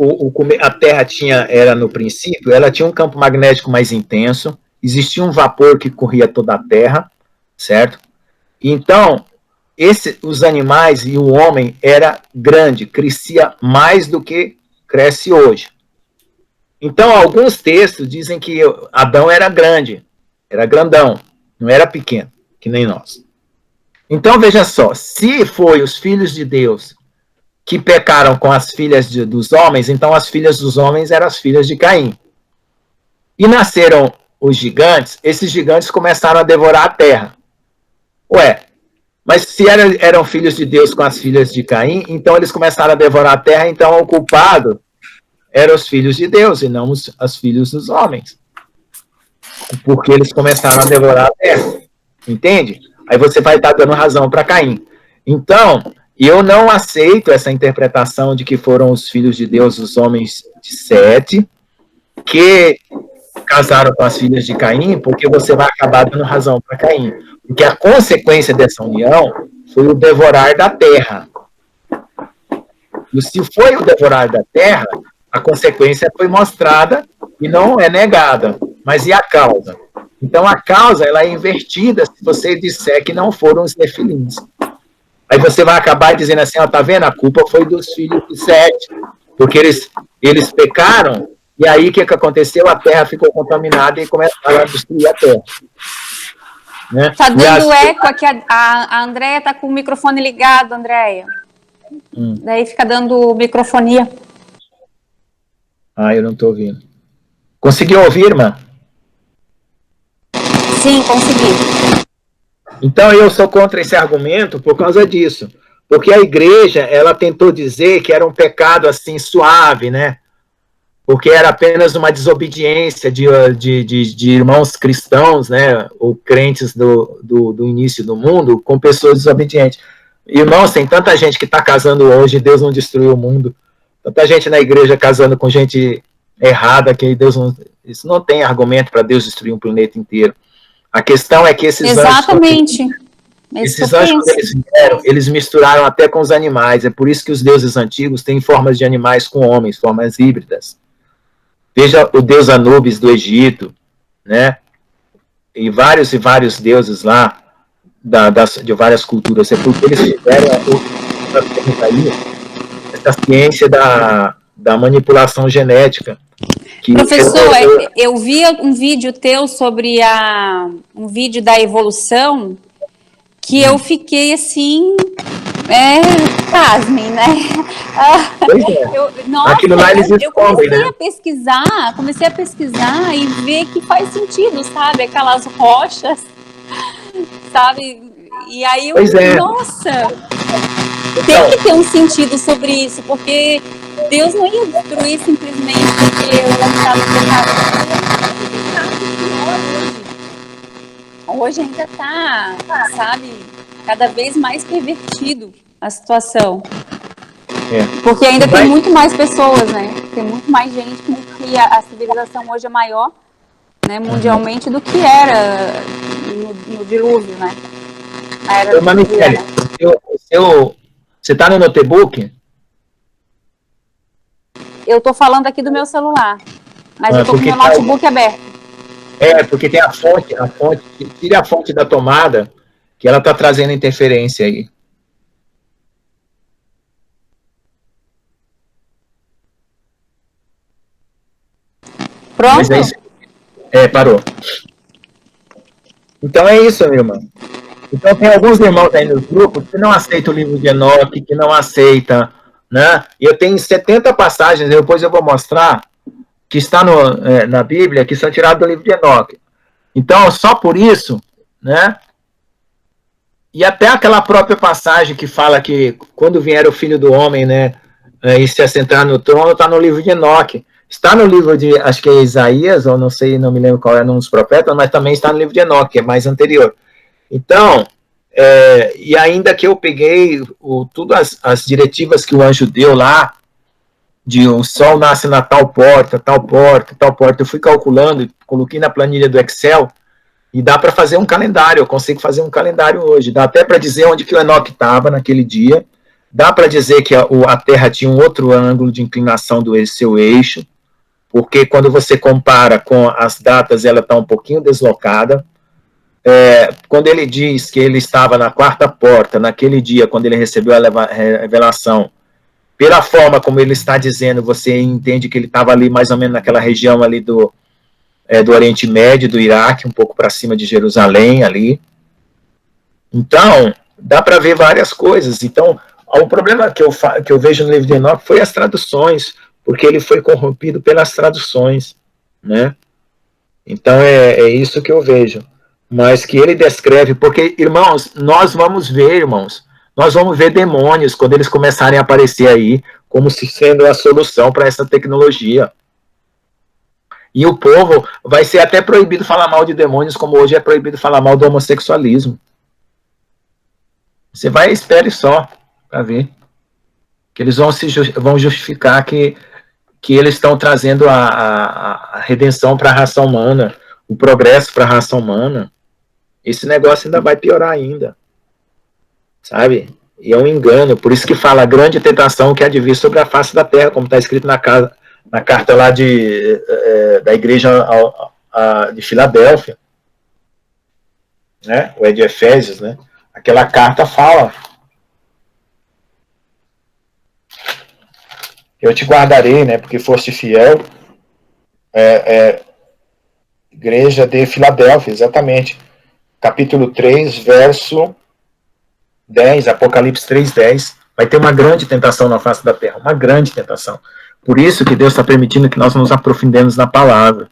a Terra era no princípio, ela tinha um campo magnético mais intenso, existia um vapor que corria toda a Terra, certo? Então, os animais e o homem era grande, crescia mais do que cresce hoje. Então, alguns textos dizem que Adão era grande, era grandão, não era pequeno, que nem nós. Então, veja só, se foi os filhos de Deus que pecaram com as filhas dos homens, então as filhas dos homens eram as filhas de Caim. E nasceram os gigantes, esses gigantes começaram a devorar a terra. Ué, mas se eram filhos de Deus com as filhas de Caim, então eles começaram a devorar a terra, então o culpado eram os filhos de Deus e não os filhos dos homens. Porque eles começaram a devorar a terra. Entende? Aí você vai estar dando razão para Caim. Então, eu não aceito essa interpretação de que foram os filhos de Deus, os homens de Sete, que casaram com as filhas de Caim, porque você vai acabar dando razão para Caim. Porque a consequência dessa união foi o devorar da terra. E se foi o devorar da terra, a consequência foi mostrada e não é negada. Mas e a causa? Então a causa ela é invertida se você disser que não foram os nefilins. Aí você vai acabar dizendo assim, ó, tá vendo? A culpa foi dos filhos de Sete, porque eles pecaram, e aí o que aconteceu? A terra ficou contaminada e começaram a destruir a terra. Né? Tá dando eco aqui, a Andréia tá com o microfone ligado, Andréia. Daí fica dando microfonia. Eu não tô ouvindo. Conseguiu ouvir, irmã? Sim, consegui. Então eu sou contra esse argumento por causa disso. Porque a igreja, ela tentou dizer que era um pecado assim suave, né? Porque era apenas uma desobediência de irmãos cristãos, né? Ou crentes do início do mundo com pessoas desobedientes. Irmãos, tem tanta gente que está casando hoje, Deus não destruiu o mundo. Tanta gente na igreja casando com gente errada, que Deus não... Isso não tem argumento para Deus destruir um planeta inteiro. A questão é que esses Exatamente. Esses anjos que eles vieram, eles misturaram até com os animais. É por isso que os deuses antigos têm formas de animais com homens, formas híbridas. Veja o deus Anubis do Egito, né? E vários deuses lá, de várias culturas. É porque eles fizeram essa ciência da manipulação genética. Professor, eu vi um vídeo teu sobre um vídeo da evolução que eu fiquei assim, pasmem, né? Pois é. Nossa, aquilo lá eles escondem, né? Comecei a pesquisar e ver que faz sentido, sabe? Aquelas rochas, sabe? E aí eu, nossa, tem que ter um sentido sobre isso, porque Deus não ia destruir simplesmente porque o homem estava pecado. Hoje ainda está, sabe, cada vez mais pervertido a situação. Porque ainda tem muito mais pessoas, né? Tem muito mais gente que a civilização hoje é maior, né, mundialmente, do que era no dilúvio, né? Você está no notebook? Eu estou falando aqui do meu celular, mas eu estou com o meu notebook aberto. Porque tem a fonte, tira a fonte da tomada, que ela está trazendo interferência aí. Pronto? Mas é isso. Parou. Então é isso, meu irmão. Então tem alguns irmãos aí nos grupos que não aceitam o livro de Enoque, que não aceitam, né? E eu tenho 70 passagens, depois eu vou mostrar, que está na Bíblia, que são tiradas do livro de Enoque. Então, só por isso, né? E até aquela própria passagem que fala que quando vier o Filho do Homem, né, e se assentar no trono, está no livro de Enoque. Está no livro de, acho que é Isaías, ou não sei, não me lembro qual é, um dos profetas, mas também está no livro de Enoque, que é mais anterior. Então, e ainda que eu peguei todas as diretivas que o anjo deu lá, de o sol nasce na tal porta, tal porta, tal porta, eu fui calculando, coloquei na planilha do Excel, e dá para fazer um calendário, eu consigo fazer um calendário hoje, dá até para dizer onde que o Enoque estava naquele dia, dá para dizer que a Terra tinha um outro ângulo de inclinação do seu eixo, porque quando você compara com as datas, ela está um pouquinho deslocada. Quando ele diz que ele estava na quarta porta, naquele dia, quando ele recebeu a revelação, pela forma como ele está dizendo, você entende que ele estava ali mais ou menos naquela região ali do Oriente Médio, do Iraque, um pouco para cima de Jerusalém ali. Então, dá para ver várias coisas. Então, o problema que eu vejo no livro de Enoque foi as traduções, porque ele foi corrompido pelas traduções, né? Então, é isso que eu vejo. Mas que ele descreve, porque, irmãos, nós vamos ver demônios quando eles começarem a aparecer aí, como se sendo a solução para essa tecnologia. E o povo vai ser até proibido falar mal de demônios, como hoje é proibido falar mal do homossexualismo. Você vai, espere só, para ver. Que eles vão justificar que eles estão trazendo a redenção para a raça humana, o progresso para a raça humana. Esse negócio ainda vai piorar ainda. Sabe? E é um engano. Por isso que fala a grande tentação que há de vir sobre a face da terra, como está escrito na carta lá da igreja de Filadélfia, né? Ou é de Efésios, né? Aquela carta fala: eu te guardarei, né? Porque foste fiel. Igreja de Filadélfia, exatamente. Capítulo 3, verso 10, Apocalipse 3:10. Vai ter uma grande tentação na face da terra, uma grande tentação. Por isso que Deus está permitindo que nós nos aprofundemos na palavra.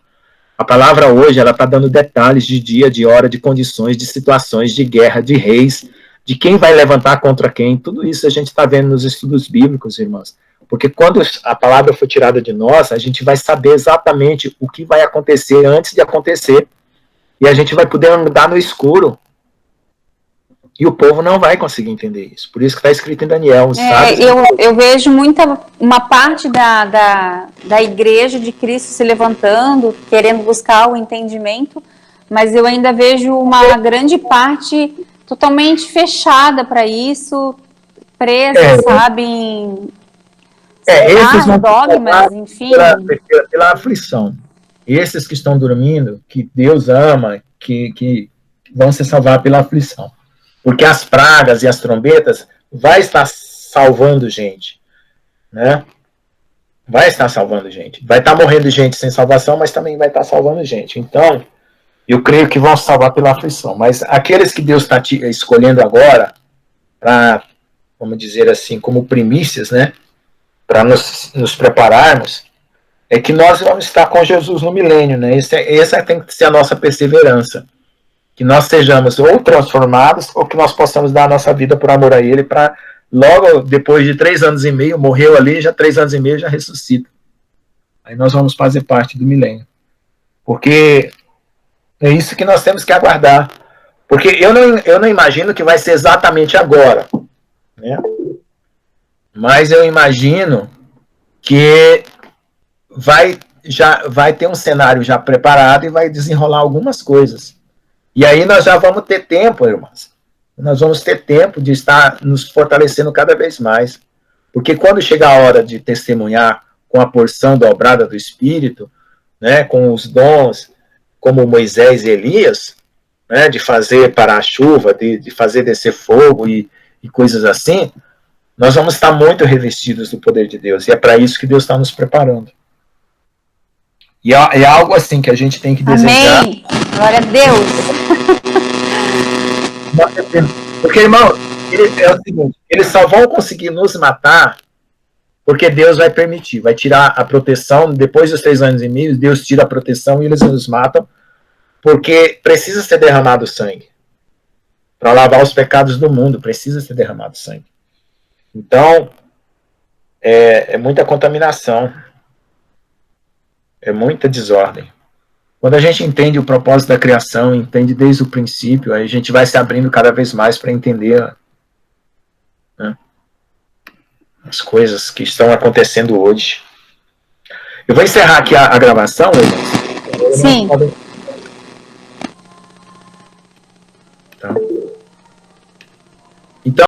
A palavra hoje, ela está dando detalhes de dia, de hora, de condições, de situações, de guerra, de reis, de quem vai levantar contra quem. Tudo isso a gente está vendo nos estudos bíblicos, irmãos. Porque quando a palavra for tirada de nós, a gente vai saber exatamente o que vai acontecer antes de acontecer. E a gente vai poder andar no escuro. E o povo não vai conseguir entender isso. Por isso que está escrito em Daniel. Eu vejo uma parte da igreja de Cristo se levantando, querendo buscar o entendimento, mas eu ainda vejo uma grande parte totalmente fechada para isso, presa, sabe, em esses dogmas, enfim. Pela aflição. Esses que estão dormindo, que Deus ama, que vão se salvar pela aflição. Porque as pragas e as trombetas vai estar salvando gente, né? Vai estar salvando gente. Vai estar morrendo gente sem salvação, mas também vai estar salvando gente. Então, eu creio que vão salvar pela aflição. Mas aqueles que Deus está escolhendo agora, para, vamos dizer assim, como primícias, né? Para nos prepararmos, é que nós vamos estar com Jesus no milênio, né? Essa tem que ser a nossa perseverança. Que nós sejamos ou transformados, ou que nós possamos dar a nossa vida por amor a Ele, para logo depois de 3 anos e meio, morreu ali, já 3 anos e meio já ressuscita. Aí nós vamos fazer parte do milênio. Porque é isso que nós temos que aguardar. Porque eu não imagino que vai ser exatamente agora, né? Mas eu imagino que já vai ter um cenário já preparado e vai desenrolar algumas coisas. E aí nós já vamos ter tempo, irmãos. Nós vamos ter tempo de estar nos fortalecendo cada vez mais. Porque quando chegar a hora de testemunhar com a porção dobrada do Espírito, né, com os dons, como Moisés e Elias, né, de fazer parar a chuva, de fazer descer fogo e coisas assim, nós vamos estar muito revestidos do poder de Deus. E é para isso que Deus está nos preparando. E é algo assim que a gente tem que desejar. Amém. Glória a Deus. Porque, irmão, é o seguinte, eles só vão conseguir nos matar porque Deus vai permitir, vai tirar a proteção, depois dos 3 anos e meio, Deus tira a proteção e eles nos matam, porque precisa ser derramado sangue. Para lavar os pecados do mundo, precisa ser derramado sangue. Então, é muita contaminação, é muita desordem. Quando a gente entende o propósito da criação, entende desde o princípio, aí a gente vai se abrindo cada vez mais para entender, né, as coisas que estão acontecendo hoje. Eu vou encerrar aqui a gravação, irmãos. Sim. Tá? Então,